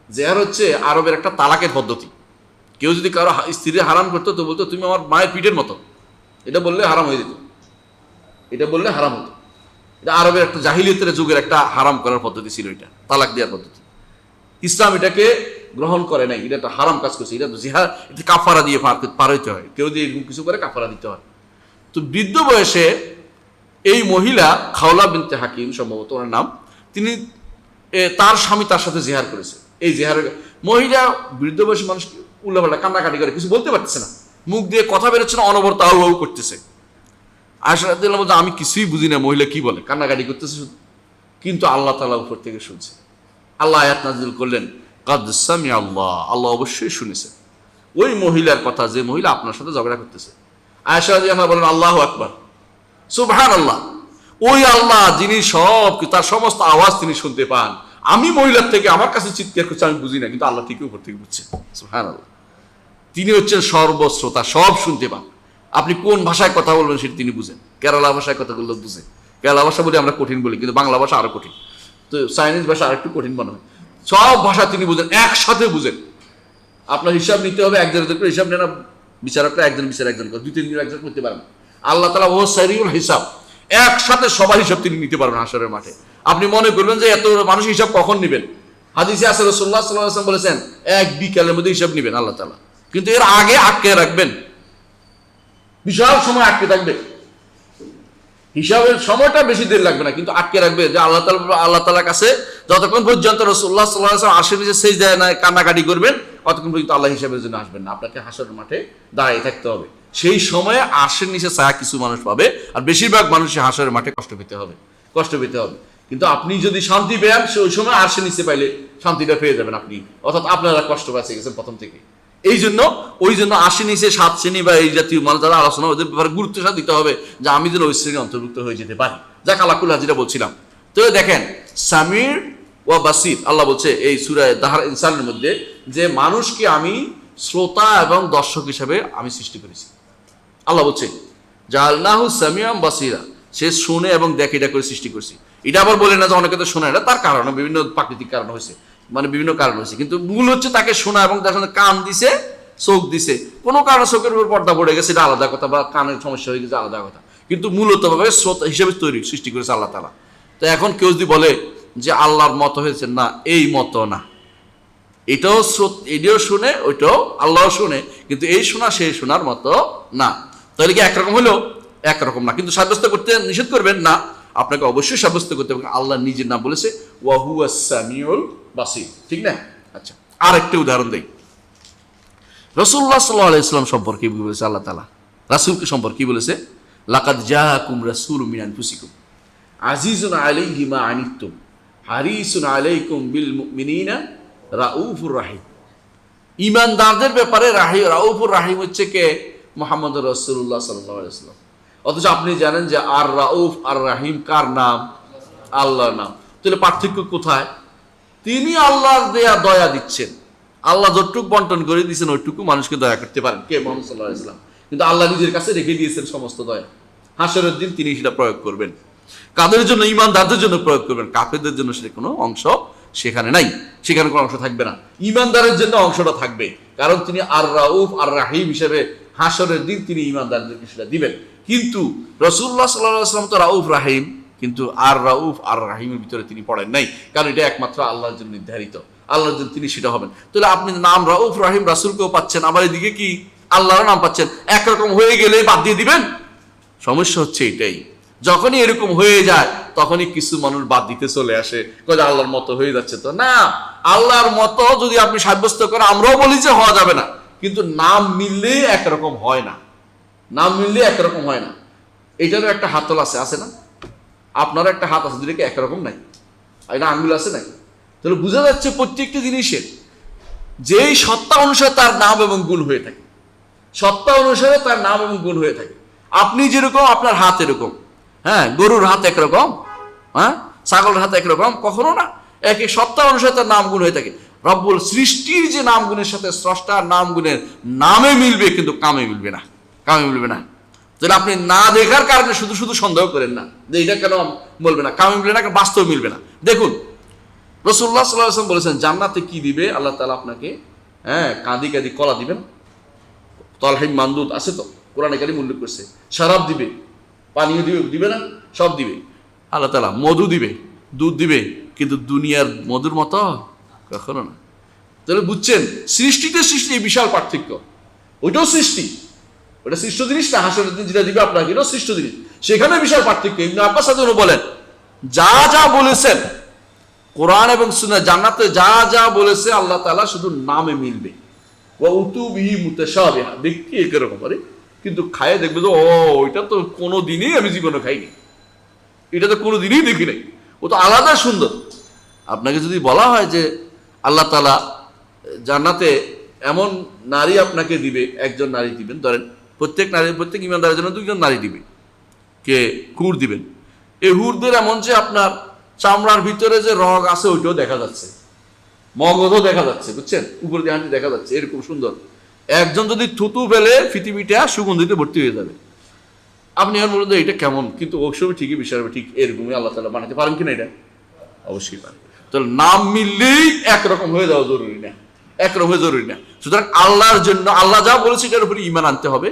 জেহার হচ্ছে আরবের একটা তালাকের পদ্ধতি। কেউ যদি কারো স্ত্রী হারাম করতো তো বলতো তুমি আমার মায়ের পিঠের মতো, এটা বললে হারাম হয়ে যেত, এটা বললে হারাম হতো। এটা আরবের একটা জাহিলিয়তের যুগের একটা হারাম করার পদ্ধতি ছিল, এটা তালাক দেওয়ার পদ্ধতি। ইসলাম এটাকে গ্রহণ করে নাই, এটা একটা হারাম কাজ করছে, এটা তো জিহাদ, এটা কাফারা দিয়ে পার হইতে হয়, কেউ যদি এরকম কিছু করে কাফারা দিতে হয়। তো বৃদ্ধ বয়সে এই মহিলা খাওলা বিনতে হাকিম, সম্ভবত ওনার নাম, তিনি তার স্বামী তার সাথে জেহার করেছে। এই জেহারের মহিলা, বৃদ্ধ বয়সী মানুষ উল্লাপাল্লা কান্নাকাটি করে, কিছু বলতে পারতেছে না, মুখ দিয়ে কথা বেরোচ্ছে না, অনবরত আউ আউ করতেছে। আয়েশা রাদিয়াল্লাহু আনহা বলতে আমি কিছুই বুঝি না মহিলা কি বলে, কান্নাকাটি করতেছে শুধু। কিন্তু আল্লাহ তাআলা উপর থেকে শুনছে, আল্লাহ আয়াত নাযিল করলেন, কাদ সামিআ আল্লাহ, আল্লাহ অবশ্যই শুনেছে ওই মহিলার কথা, যে মহিলা আপনার সাথে ঝগড়া করতেছে। আয়েশা রাদিয়াল্লাহু আনহা বলেন, আল্লাহু আকবার, সুবহানাল্লাহ, ওই আল্লাহ যিনি সব, তার সমস্ত আওয়াজ তিনি শুনতে পান। আমি মহিলার থেকে আমার কাছে চিৎকার করছে, আমি বুঝি না, কিন্তু আল্লাহ ঠিকই উপর থেকে বুঝছেন। সুবহানাল্লাহ, তিনি হচ্ছেন সর্বশ্রোতা, সব শুনতে পান। আপনি কোন ভাষায় কথা বলবেন সেটা তিনি বুঝেন। কেরালা ভাষায় কথাগুলো বুঝেন, কেরালা ভাষা বলে আমরা কঠিন বলি, কিন্তু বাংলা ভাষা আরো কঠিন, তো চাইনিজ ভাষা আরেকটু কঠিন মনে হয়। সব ভাষা তিনি বুঝেন, একসাথে বুঝেন। আপনার হিসাব নিতে হবে, একজনের করে হিসাব নেন না, বিচারকরা একজন বিচার একজন করে, 2-3 জন একজন করতে পারেন। আল্লাহ তাআলা ও সারিউল হিসাব, একসাথে সবার হিসাব তিনি নিতে পারবেন হাশরের মাঠে। আপনি মনে করবেন যে এত মানুষ হিসাব কখন নেবেন? হাদিসে আছে রাসূলুল্লাহ সাল্লাল্লাহু আলাইহি ওয়াসাল্লাম বলেছেন, এক বিকালের মধ্যে হিসাব নেবেন আল্লাহ তাআলা, কিন্তু এর আগে আটকে রাখবেন, বিশাল সময় আটকে থাকবে। হিসাবের সময়টা বেশি দেরি লাগবে না, কিন্তু আটকে রাখবে যে আল্লাহ তাআলার কাছে যতক্ষণ পর্যন্ত রাসূলুল্লাহ সাল্লাল্লাহু আলাইহি ওয়াসাল্লাম আরশের নিচে সিজদায় না কান্নাকাটি করবেন, ততক্ষণ পর্যন্ত আল্লাহ হিসাবের জন্য আসবেন না। আপনাকে হাশরের মাঠে দাঁড়িয়ে থাকতে হবে। সেই সময়ে আরশের নিচে ছায়া কিছু মানুষ পাবে, আর বেশিরভাগ মানুষই হাশরের মাঠে কষ্ট পেতে হবে। কিন্তু আপনি যদি শান্তি পেন, ওই সময় আরশের নিচে পাইলে শান্তিটা পেয়ে যাবেন আপনি, অর্থাৎ আপনারা কষ্ট পেয়ে গেছেন প্রথম থেকে। ওই জন্য 80 নিচে 7 শ্রেণী বা এই জাতীয় মানুষ যারা আলোচনা, ওদের ব্যাপারে গুরুত্ব দিতে হবে যে আমি যেন ওই শ্রেণীর অন্তর্ভুক্ত হয়ে যেতে পারি। যা কালাকুল হাজিরা বলছিলাম। তো দেখেন, সামির ওয়া বাসির, আল্লাহ বলছে এই সূরা দাহার ইনসানের মধ্যে যে মানুষকে আমি শ্রোতা এবং দর্শক হিসেবে আমি সৃষ্টি করেছি। আল্লাহ বলছে জাআলনাহু সামিআন বাসীরা, সে শুনে এবং দেখে, এটা করে সৃষ্টি করছি। এটা আবার বলে না যে অনেকে তো শোনে না, তার কারণে বিভিন্ন প্রাকৃতিক কারণ হয়েছে, মানে বিভিন্ন কারণ হয়েছে, কিন্তু মূল হচ্ছে তাকে শোনা এবং তার সাথে কান দিছে, চোখ দিছে। কোনো কারণে চোখের উপর পর্দা পড়ে গেছে, এটা আলাদা কথা, বা কানের সমস্যা হয়ে গেছে আলাদা কথা, কিন্তু মূলত ভাবে শ্রোতা হিসেবে সৃষ্টি করেছে আল্লাহ তাআলা। তো এখন কেউ যদি বলে যে আল্লাহর মত হয়েছে, না, এই মত না, এটাও শুনে, ওইটাও আল্লাহ শুনে, কিন্তু এই শোনা সেই শোনার মতো না। তাহলে কি একরকম হলো? একরকম না। কিন্তু সাব্যস্ত করতে নিষেধ করবেন না, আপনাকে অবশ্যই সাব্যস্ত করতে হবে আল্লাহ নিজের নাম বলেছে, ওয়া হুয়াস সামিউল বাসীর, ঠিক না? আচ্ছা, আরেকটা উদাহরণ দেই। রাসূলুল্লাহ সাল্লাল্লাহু আলাইহি ওয়াসাল্লাম সম্পর্কে কি বলেছে আল্লাহ তাআলা? রাসূলকে সম্পর্কে কি বলেছে? লাকাদ জাআকুম রাসূলুম মিন আনফুসিকুম আজিজুন আলাইহি মা আনিতুম হারিসুন আলাইকুম বিল মুমিনিনা রাউফুর রাহিম। ঈমানদারদের ব্যাপারে রাউফুর রাহিম হচ্ছে কে? মুহাম্মদুর রাসূলুল্লাহ সাল্লাল্লাহু আলাইহি ওয়াসাল্লাম। অথচ আপনি জানেন যে আর রাউফ আর রাহিম কার নাম? আল্লাহর নাম। তাহলে পার্থক্য কোথায়? তিনি আল্লাহর দেয়া দয়া দিচ্ছেন, আল্লাহ যতটুকু বন্টন করে দিয়েছেন ওইটুকু মানুষকে দয়া করতে পারেন কে? মুহাম্মদ সাল্লাল্লাহু আলাইহি ওয়াসাল্লাম। কিন্তু আল্লাহ নিজের কাছে রেখে দিয়েছেন সমস্ত দয়া। হাশরের দিন তিনি সেটা প্রয়োগ করবেন। কাদের জন্য? ঈমানদারদের জন্য প্রয়োগ করবেন। কাফেরদের জন্য সেটা কোনো অংশ সেখানে নাই, সেখানে কোনো অংশ থাকবে না। ঈমানদারের জন্য অংশটা থাকবে, কারণ তিনি আর রাউফ আর রাহিম হিসেবে হাশরের দিন তিনি ঈমানদারদেরকে সেটা দিবেন। কিন্তু রাসূলুল্লাহ সাল্লাল্লাহু আলাইহি ওয়াসাল্লাম তো রাউফ রাহিম, কিন্তু আর রাউফ আর রাহিমের ভিতরে তিনি পড়েন নাই, কারণ এটা একমাত্র আল্লাহর জন্য নির্ধারিত, আল্লাহর জন্য তিনি সেটা হবেন। তাহলে আপনি নাম রাউফ রাহিম রাসূলকেও পাচ্ছেন, আবার এদিকে কি আল্লাহর নাম পাচ্ছেন, একরকম হয়ে গেলে বাদ দিয়ে দিবেন? সমস্যা হচ্ছে এটাই, যখনই এরকম হয়ে যায় তখনই কিছু মানুষ বাদ দিতে চলে আসে, আল্লাহর মতো হয়ে যাচ্ছে। তো না, আল্লাহর মতো যদি আপনি সাব্যস্ত করেন, আমরাও বলি যে হওয়া যাবে না, কিন্তু নাম মিললেই একরকম হয় না, নাম মিললে একরকম হয় না। এটারও একটা হাতল আছে, আছে না? আপনার একটা হাত আছে, দুটোকে একরকম নাই, এটা আঙ্গুল আছে নাকি? তাহলে বোঝা যাচ্ছে প্রত্যেকটি জিনিসের যেই সত্তা অনুসারে তার নাম এবং গুণ হয়ে থাকে, সত্তা অনুসারে তার নাম এবং গুণ হয়ে থাকে। আপনি যেরকম, আপনার হাত এরকম, হ্যাঁ, গরুর হাত একরকম, হ্যাঁ, ছাগলের হাত একরকম, কখনো না। এক এক সত্তা অনুসারে তার নাম গুণ হয়ে থাকে। রব্বুল সৃষ্টির যে নাম গুণের সাথে স্রষ্টার নাম গুণের নামে মিলবে, কিন্তু কামে মিলবে না, কামে মিলবে না। তাহলে আপনি না দেখার কারণে শুধু শুধু সন্দেহ করেন না যে এটা কেন বলবে না, কামে মিলবে না, বাস্তব মিলবে না। দেখুন, রাসূলুল্লাহ সাল্লাল্লাহু আলাইহি ওয়াসাল্লাম বলেছেন, জান্নাতে কি দিবে আল্লাহ তাআলা আপনাকে? হ্যাঁ, কাঁদি কাঁদি কলা দিবেন, তলহিম মানদুদ আছে তো, কোরআনে কারীম উল্লেখ করছে। শরাব দিবে, পানীয় দিবে, দিবে না? সব দিবে আল্লাহ তাআলা। মধু দিবে, দুধ দিবে, কিন্তু দুনিয়ার মধুর মতো কখনো না। তাহলে বুঝছেন, সৃষ্টিতে সৃষ্টি বিশাল পার্থক্য। ওইটাও সৃষ্টি, ওটা সৃষ্ট জিনিস না, হাসরের দিন যেটা দিবে আপনাকে, এটাও সৃষ্ট জিনিস, সেখানে বিশাল পার্থক্য। ইবনে আব্বাস রাদিয়াল্লাহু বলেন, যা যা বলেছেন কোরআন এবং সুন্নাহ, জান্নাতে যা যা বলেছে আল্লাহ তাআলা শুধু নামে মিলবে। ওয়া উতুবিহি মুতাশাবিহা, দেখি একরকম, আরে কিন্তু খায় দেখবে যে ও, এটা তো কোনো দিনই আমি জীবনে খাইনি, এটা তো কোনো দিনই দেখি নাই, ও তো আলাদা সুন্দর। আপনাকে যদি বলা হয় যে আল্লাহ তাআলা জান্নাতে এমন নারী আপনাকে দিবে, একজন নারী দিবেন, ধরেন প্রত্যেক নারী, প্রত্যেক ইমানদারের জন্য দুইজন নারী দিবে, কে হুর দিবেন। এই হুরদের এমন যে আপনার চামড়ার ভিতরে যে রগ আছে ওইটাও দেখা যাচ্ছে, মগজও দেখা যাচ্ছে, বুঝছেন, উপর দিয়ে হাঁটি দেখা যাচ্ছে, এরকম সুন্দর। একজন যদি থুতু ফেলে পৃথিবীটা সুগন্ধিতে ভর্তি হয়ে যাবে। আপনি এখন বলুন এটা কেমন, কিন্তু ওই সময় ঠিকই বিষয় হবে, ঠিক এরকমই আল্লাহ তাআলা বানাতে পারেন কিনা? এটা অবশ্যই পারেন। তাহলে নাম মিললেই একরকম হয়ে যাওয়া জরুরি না, একরকম হয়ে জরুরি না। সুতরাং আল্লাহর জন্য আল্লাহ যা বলেছে এটার উপরে ঈমান আনতে হবে,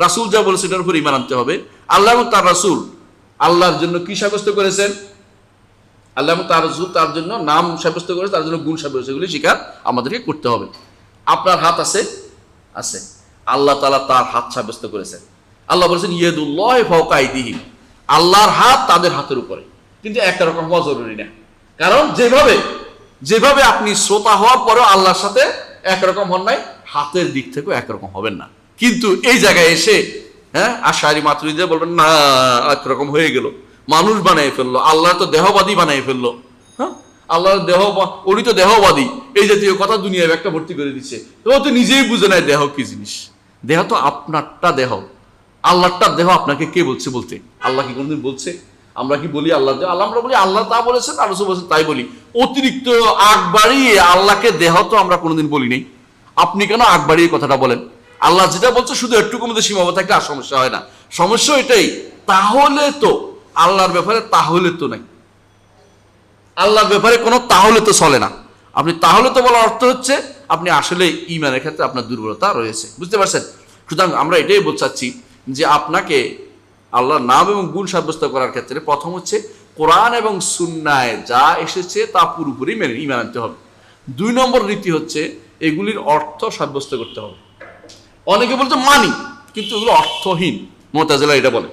রাসূল যা বলেছে এটার উপরে ঈমান আনতে হবে। আল্লাহ এবং তার রাসূল আল্লাহর জন্য কি সাব্যস্ত করেছেন, আল্লাহ এবং তার রাসূল তার জন্য নাম সাব্যস্ত করেছে, তার জন্য গুণ সাব্যস্ত, এগুলি স্বীকার আমাদেরকে করতে হবে। আপনার হাত আছে, আছে, আল্লাহ তাআলা তার হাত সাব্যস্ত করেছেন। আল্লাহ বলেছেন ইয়াদুল্লাহি ফাওকা আইদিহিম, আল্লাহর হাত তাদের হাতের উপরে, কিন্তু একটা রকম হওয়া জরুরি না। কারণ যেভাবে যেভাবে আপনি শ্রোতা হওয়ার পরেও আল্লাহর সাথে একরকম হন নাই, হাতের দিক থেকেও একরকম হবেন না। কিন্তু এই জায়গায় এসে, হ্যাঁ, আশারি মাতুরিদে বলবেন না একরকম হয়ে গেল, মানুষ বানিয়ে ফেললো, আল্লাহ তো দেহবাদী বানিয়ে ফেললো, হ্যাঁ, আল্লাহর দেহ, উনি তো দেহবাদী, এই জাতীয় কথা দুনিয়ায় একটা ভর্তি করে দিচ্ছে। ও তো নিজেই বুঝে নেয় দেহ কি জিনিস। দেহ তো আপনারটা দেহ, আল্লাহটা দেহ আপনাকে কে বলছে বলতে? আল্লাহ কি কোনোদিন বলছে? আমরা কি বলি আল্লাহ দেহ? আল্লাহ আমরা বলি আল্লাহ তা বলেছেন, আর রাসূল বলেছেন তাই বলি। অতিরিক্ত আগ বাড়িয়ে আল্লাহকে দেহ তো আমরা কোনোদিন বলি নাই। আপনি কেন আগ বাড়িয়ে কথাটা বলেন? আল্লাহ যেটা বলছে শুধু একটুকু মধ্যে সীমাবদ্ধ থাকলে আর সমস্যা হয় না। সমস্যা এটাই, তাহলে তো আল্লাহর ব্যাপারে তাহলে তো নাই, আল্লাহর ব্যাপারে কোনো তাহলে তো চলে না। আপনি তাহলে তো বলার অর্থ হচ্ছে আপনি আসলে ঈমানের ক্ষেত্রে আপনার দুর্বলতা রয়েছে, বুঝতে পারছেন? সুতরাং আমরা এটাই বলতে চাচ্ছি যে আপনাকে আল্লাহর নাম এবং গুণ সাব্যস্ত করার ক্ষেত্রে প্রথম হচ্ছে কোরআন এবং সুন্নায় যা এসেছে তা পুরোপুরি মেনে ঈমান আনতে হবে। 2 নম্বর রীতি হচ্ছে এগুলির অর্থ সাব্যস্ত করতে হবে। অনেকে বলছে মানি, কিন্তু এগুলো অর্থহীন, মুতাজিলা এটা বলে।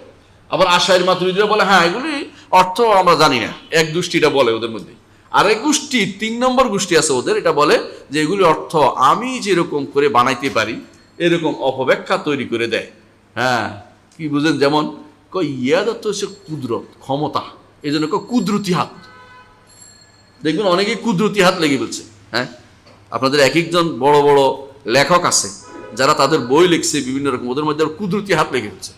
আবার আশারি মাতুরিদিরা বলে হ্যাঁ এগুলি অর্থ আমরা জানি না, এক গোষ্ঠীটা বলে ওদের মধ্যে। আর এক গোষ্ঠী, 3 নম্বর গোষ্ঠী আছে ওদের, এটা বলে যে এগুলি অর্থ আমি যেরকম করে বানাইতে পারি এরকম অপব্যাখ্যা তৈরি করে দেয়। হ্যাঁ, কি বুঝেন? যেমন ইয়াদত হচ্ছে কুদরত, ক্ষমতা, এই জন্য কুদরতি হাত। দেখবেন অনেকেই কুদরতি হাত লেগে বলছে। হ্যাঁ, আপনাদের এক একজন বড় বড় লেখক আছে যারা তাদের বই লিখছে বিভিন্ন রকম, ওদের মধ্যে কুদরতি হাত লেগে গেছে।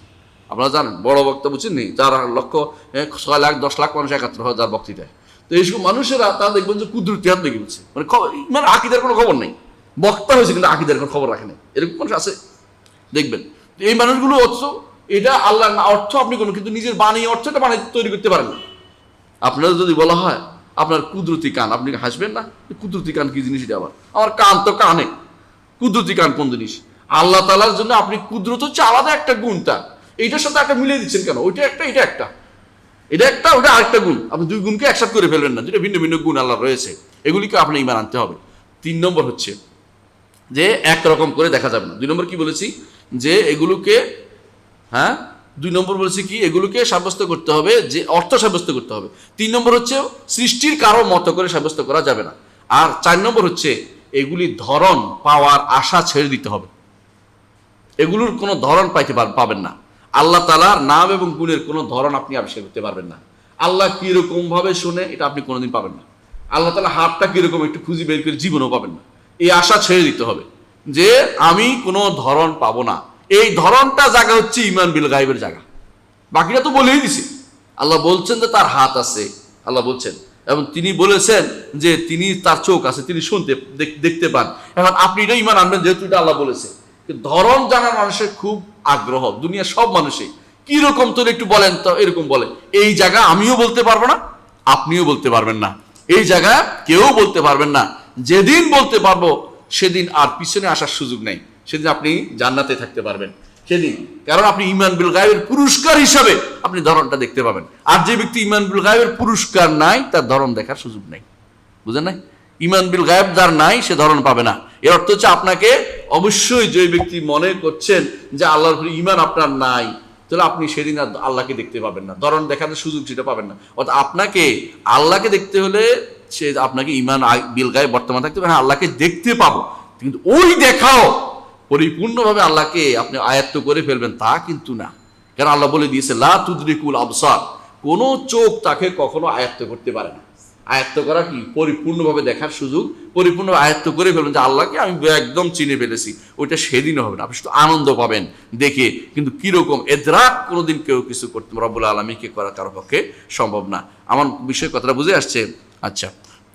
আপনারা জানেন, বড় বক্তা বুঝছেন নি, 4 লক্ষ 6 লাখ 10 লাখ মানুষ একাত্র হয় যার বক্তৃতায়। তো এইসব মানুষেরা তারা দেখবেন যে কুদরতি হাত লেগে গেছে, মানে আকীদার কোনো খবর নেই, বক্তা হয়েছে কিন্তু আকীদার কোনো খবর রাখে না, এরকম মানুষ আছে দেখবেন। তো এই মানুষগুলো অর্থ, এটা আল্লাহর অর্থ আপনি কোনো, কিন্তু নিজের বাণী অর্থটা বানিয়ে তৈরি করতে পারেন না। আপনারা যদি বলা হয় আপনার কুদরতি কান, আপনি হাসবেন না? কুদরতি কান কি জিনিস? এটা আবার আমার কান তো কানে, কুদরতি কান কোন জিনিস? আল্লাহ তাআলার জন্য আপনি কুদরত হচ্ছে আলাদা একটা গুণ, তার এইটার সাথে একটা মিলিয়ে দিচ্ছেন কেন? ওইটা একটা, এটা একটা, এটা একটা, ওটা আরেকটা গুণ। আপনি 2 গুণকে একসাথে করে ফেলবেন না, যেটা ভিন্ন ভিন্ন গুণ আল্লাহ রয়েছে, এগুলিকে আপনি ঈমান আনতে হবে। 3 নম্বর হচ্ছে যে একরকম করে দেখা যাবে না। 2 নম্বর কি বলেছি, যে এগুলোকে, হ্যাঁ 2 নম্বর বলেছি কি, এগুলোকে সাব্যস্ত করতে হবে, যে অর্থ সাব্যস্ত করতে হবে। 3 নম্বর হচ্ছে সৃষ্টির কারো মতো করে সাব্যস্ত করা যাবে না। আর 4 নম্বর হচ্ছে এগুলি ধরন পাওয়ার আশা ছেড়ে দিতে হবে। এগুলোর কোনো ধরন পাবেন না। আল্লাহ তাআলার নাম এবং গুণের কোনো ধরন আপনি আবিষ্কার করতে পারবেন না। আল্লাহ কিরকম ভাবে শুনে এটা আপনি কোনোদিন পাবেন না। আল্লাহ তাআলা হাতটা কিরকম একটু খুঁজে বের করে জীবনও পাবেন না। এই আশা ছেড়ে দিতে হবে যে আমি কোনো ধরন পাবো না। এই ধরনটা জায়গা হচ্ছে ঈমান বিল গায়বের জায়গা। বাকিটা তো বলেই দিছি। আল্লাহ বলছেন যে তার হাত আছে, আল্লাহ বলছেন, এবং তিনি বলেছেন যে তিনি তার চোখ আছে, তিনি দেখতে পান। এখন আপনি এটা ঈমান আনবেন যেহেতু এটা আল্লাহ বলেছে। ধরন জানার মানুষের খুব আগ্রহ, দুনিয়ার সব মানুষই কিরকম তোর একটু বলেন তো, এরকম বলে। এই জায়গা আমিও বলতে পারবো না, আপনিও বলতে পারবেন না, এই জায়গা কেউ বলতে পারবেন না। যেদিন বলতে পারবো সেদিন আর পিছনে আসার সুযোগ নেই, সেদিন আপনি জান্নাতে থাকতে পারবেন সেদিন। কারণ আপনি ঈমান বিল গায়বের পুরস্কার হিসাবে আপনি ধরনটা দেখতে পাবেন। আর যে ব্যক্তি ঈমান বিল গায়বের পুরস্কার নাই, তার ধরন দেখার সুযোগ নেই। বুঝেন নাই? ঈমান বিল গায়ব যার নাই, সে ধরন পাবে না। এর অর্থ হচ্ছে আপনাকে অবশ্যই, যে ব্যক্তি মনে করছেন যে আল্লাহর উপরে ঈমান আপনার নাই, তাহলে আপনি সেদিন আর আল্লাহকে দেখতে পাবেন না, ধরন দেখানোর সুযোগ সেটা পাবেন না। অর্থাৎ আপনাকে আল্লাহকে দেখতে হলে সে আপনাকে ঈমান বিল গায়ব বর্তমান থাকতে হবে। হ্যাঁ, আল্লাহকে দেখতে পাবো, কিন্তু ওই দেখাও পরিপূর্ণভাবে আল্লাহকে আপনি আয়ত্ত করে ফেলবেন তা কিন্তু না। কারণ আল্লাহ বলে দিয়েছে লা তুদরিকুল আবসার, কোনো চোখ তাকে কখনো আয়ত্ত করতে পারে না। আয়ত্ত করা কি? পরিপূর্ণভাবে দেখার সুযোগ, পরিপূর্ণভাবে আয়ত্ত করে ফেলবেন যে আল্লাহকে আমি একদম চিনে ফেলেছি, ওইটা সেদিনও হবে না। আপনি শুধু আনন্দ পাবেন দেখে, কিন্তু কিরকম এদরাক কোনোদিন কেউ কিছু করতে রব্বুল আলামিনকে করা কারো পক্ষে সম্ভব না। আমার বিষয় কথাটা বুঝে আসছে? আচ্ছা,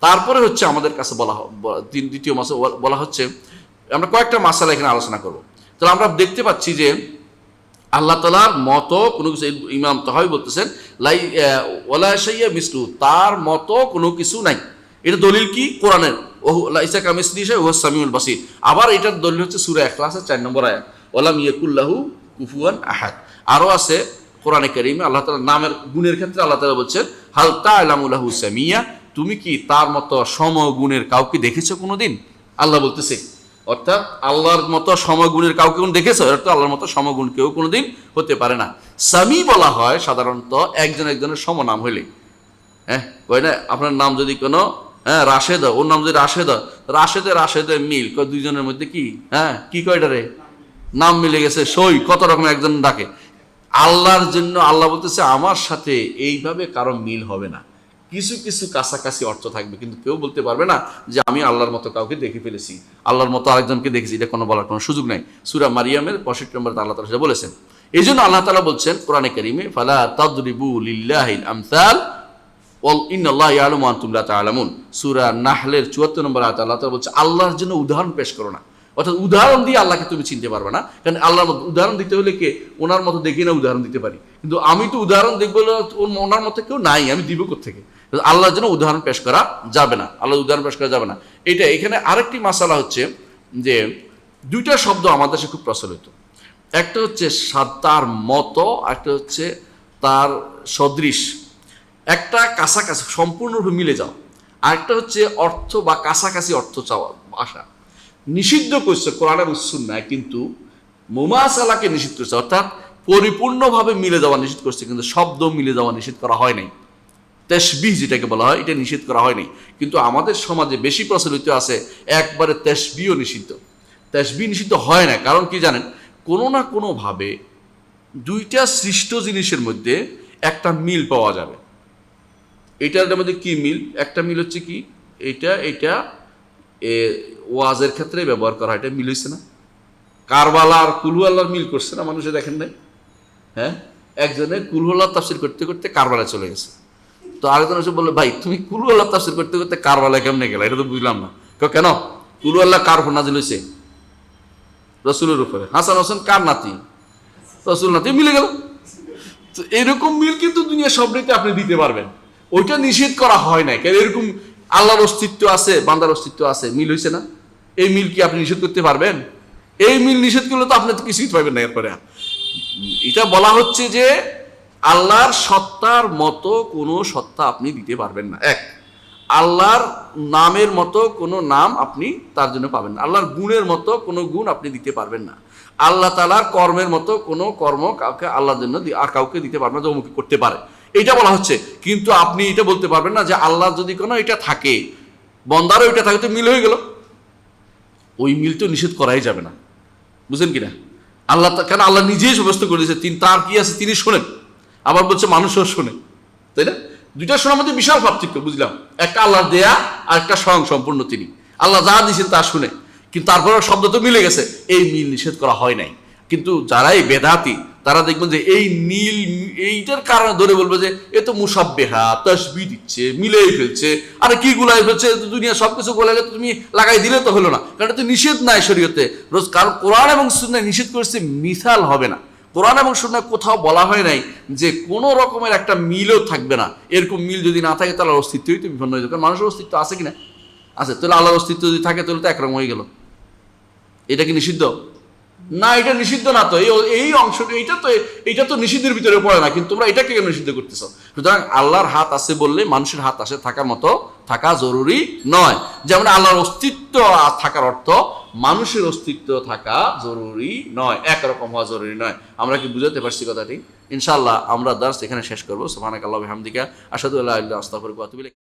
তারপরে হচ্ছে আমাদের কাছে দ্বিতীয় মাসে বলা হচ্ছে, আমরা কয়েকটা মাসালা এখানে আলোচনা করব। তাহলে আমরা দেখতে পাচ্ছি যে আল্লাহ তাআলার মতো কোনো কিছু, ইমাম তাহাবী বলতেছেন লাই ওয়ালা শাইয়া মিসলু, তার মতো কোনো কিছু নাই। এটা দলিল কি? কোরআনের লাইসা কামিসলিহি শাইউন ওয়া সামিউল বাসীর। আবার এটার দলিল হচ্ছে সূরা ইখলাসের 4 নম্বর আয়াত, ওয়ালাম ইয়াকুল্লাহু কুফুয়ান আহাদ। আরও আছে কোরআনে কারীমে আল্লাহ তাআলার নামের গুণের ক্ষেত্রে আল্লাহ তাআলা বলছেন হাল তা'লামু লাহু সামিয়া, তুমি কি তার মতো সমগুণের কাউকে দেখেছো কোনোদিন? আল্লাহ বলতেছে, অর্থাৎ আল্লাহর মতো সমগুণের কাউকে কোন দেখেছো? অর্থাৎ আল্লাহর মতো সমগুণ কেউ কোনোদিন হতে পারে না। সামি বলা হয় সাধারণত একজন একজনের সমনাম হইলে। হ্যাঁ, কয় না আপনার নাম যদি কোনো রাশেদ, ওর নাম যদি রাশেদে মিল, দুইজনের মধ্যে কি কি কয়টা রে নাম মিলে গেছে, সই কত রকম একজন ডাকে। আল্লাহর জন্য আল্লাহ বলতেছে আমার সাথে এইভাবে কারো মিল হবে না। কিছু কিছু কাছাকাছি অর্থ থাকবে, কিন্তু কেউ বলতে পারবে না যে আমি আল্লাহর মতো কাউকে দেখে ফেলেছি, আল্লাহর মতো আরেকজনকে দেখেছি। এটা কোনো বলার কোনো সুযোগ নাই। সূরা মারিয়ামের 65 নম্বরে আল্লাহ তাআলা সেটা বলেছেন। এই জন্য আল্লাহ তাআলা বলছেন কোরআনে কারীমে ফালা তাদরিবু লিল্লাহিল আমসাল ওয়াল ইন্নাল্লাহা ইয়ালামু আনতুম লা তা'লামুন। সূরা নাহলের 74 নম্বর আয়াতে আল্লাহ তাআলা বলছে আল্লাহর জন্য উদাহরণ পেশ করো না। অর্থাৎ উদাহরণ দিয়ে আল্লাহকে তুমি চিনতে পারবে না। কারণ আল্লাহর মতো উদাহরণ দিতে হলে কে ওনার মতো দেখি না উদাহরণ দিতে পারি, কিন্তু আমি তো উদাহরণ দেখবো ওনার মতো কেউ নাই, আমি দিব কোত্থেকে? আল্লাহর জন্য উদাহরণ পেশ করা যাবে না, আল্লাহ উদাহরণ পেশ করা যাবে না। এটা এখানে আরেকটি মাসালা হচ্ছে যে দুইটা শব্দ আমাদের দেশে খুব প্রচলিত। একটা হচ্ছে তার মতো, একটা হচ্ছে তার সদৃশ। একটা কাছাকাছি সম্পূর্ণরূপে মিলে যাও, আরেকটা হচ্ছে অর্থ বা কাছাকাছি অর্থ চাওয়া আশা। নিষিদ্ধ করছে কোরআনের সুন্নাহ, কিন্তু মুমাসালাকে নিষিদ্ধ করছে, অর্থাৎ পরিপূর্ণভাবে মিলে যাওয়া নিষিদ্ধ করছে, কিন্তু শব্দ মিলে যাওয়া নিষিদ্ধ করা হয় নাই। তাশবিহ যেটাকে বলা হয়, এটা নিষিদ্ধ করা হয়নি। কিন্তু আমাদের সমাজে বেশি প্রচলিত আছে একবারে তাশবিহও নিষিদ্ধ। তাশবিহ নিষিদ্ধ হয় না, কারণ কি জানেন? কোনো না কোনোভাবে দুইটা সৃষ্ট জিনিসের মধ্যে একটা মিল পাওয়া যাবে। এটার মধ্যে কি মিল? একটা মিল হচ্ছে কি, এটা ওয়াজের ক্ষেত্রে ব্যবহার করা হয়, এটা মিল হয়েছে না? কারবালা আর কুলহু আল্লাহর মিল করছে না, মানুষে দেখেন নাই? হ্যাঁ, একজনে কুলহু আল্লাহ তাফসীর করতে করতে কারবালায় চলে গেছে, তো আরেকজন এসে বললো ভাই তুমি কুলহু আল্লাহ তাফসীর করতে করতে কারবালায় কেমনে গেলা? এটা তো বুঝলাম না। কেন? কুলহু আল্লাহ কার উপর নাজিল হয়েছে? রাসূলের উপরে। হাসান হোসেন কার নাতি? রাসূল নাতি, মিলে গেল। তো এরকম মিল কিন্তু দুনিয়া সব নীতি আপনি দিতে পারবেন, ওইটা নিষেধ করা হয় নাই। কেন? এরকম আল্লাহর অস্তিত্ব আছে, বান্দার অস্তিত্ব আছে, মিল হয়েছে না? এই মিল কি আপনি নিষেধ করতে পারবেন? এই মিল নিষেধ করলে তো আপনি তো কিছুই পাবেন না। এরপরে এটা বলা হচ্ছে যে আল্লাহর সত্তার মতো কোনো সত্তা আপনি দিতে পারবেন না, এক। আল্লাহর নামের মতো কোনো নাম আপনি তার জন্য পাবেন না, আল্লাহর গুণের মতো কোনো গুণ আপনি দিতে পারবেন না, আল্লাহ তাআলার কর্মের মতো কোনো কর্ম কাউকে আল্লাহর জন্য আর কাউকে দিতে পারবেন না যে অমুক করতে পারে, এটা বলা হচ্ছে। কিন্তু আপনি এটা বলতে পারবেন না যে আল্লাহ যদি কোনো এটা থাকে, বন্দারও এটা থাকে, তো মিল হয়ে গেল, ওই মিল তো নিষেধ করাই যাবে না, বুঝলেন কিনা? আল্লাহ কেন আল্লাহ নিজেই সাব্যস্ত করে দিয়েছে, তার কি আছে তিনি শোনেন, আবার বলছে মানুষও শোনে, তাই না? দুইটা শোনার মধ্যে বিশাল পার্থক্য, বুঝলাম। একটা আল্লাহর দেয়া আর একটা স্বয়ং সম্পূর্ণ তিনি, আল্লাহ যা দিয়েছেন তা শুনে, কিন্তু তারপরে শব্দ তো মিলে গেছে, এই মিল নিষেধ করা হয় নাই। কিন্তু যারাই বেদাতি তারা দেখবেন যে এই নীল এইটার কারণে ধরে বলবে যে এ তো মুসাব্বেহা, তাসবিহ দিচ্ছে, মিলেই ফেলছে, আরে কি গুলাই ফেলছে, দুনিয়া সবকিছু গোলালে তুমি লাগাই দিলে তো হলো না, কারণ এটা তো নিষেধ নাই শরীয়তে রোজ, কারণ কোরআন এবং সুন্নাহ নিষেধ করেছে মিসাল হবে না। কোরআন এবং সুন্নাহ কোথাও বলা হয় নাই যে কোনো রকমের একটা মিলও থাকবে না, এরকম মিল যদি না থাকে তাহলে অস্তিত্বই তো বিপন্ন হয়ে যাবে। কারণ মানুষের অস্তিত্ব আছে কিনা? আছে। তাহলে আল্লাহর অস্তিত্ব যদি থাকে তাহলে তো একরকম হয়ে গেল। এটা কি নিষিদ্ধ? না, এটা নিষিদ্ধ না। তো এই অংশটা এইটা তো নিষিদ্ধের ভিতরে পড়ে না, কিন্তু তোমরা এটাকে কেন নিষিদ্ধ করতেছ? সুতরাং আল্লাহর হাত আছে বললে মানুষের হাত আসে থাকার মতো থাকা জরুরি নয়। যেমন আল্লাহর অস্তিত্ব থাকার অর্থ মানুষের অস্তিত্ব থাকা জরুরি নয়, একরকম হওয়া জরুরি নয়। আমরা কি বুঝাতে পারছি কথাটি? ইনশাআল্লাহ আমরা দার্স এখানে শেষ করবো। সুবহানাকাল্লাহি ওয়া বিহামদিকা, আশহাদু আল্লা ইলাহা ইল্লা আনতা, আস্তাগফিরুকা ওয়া আতুবু ইলাইক।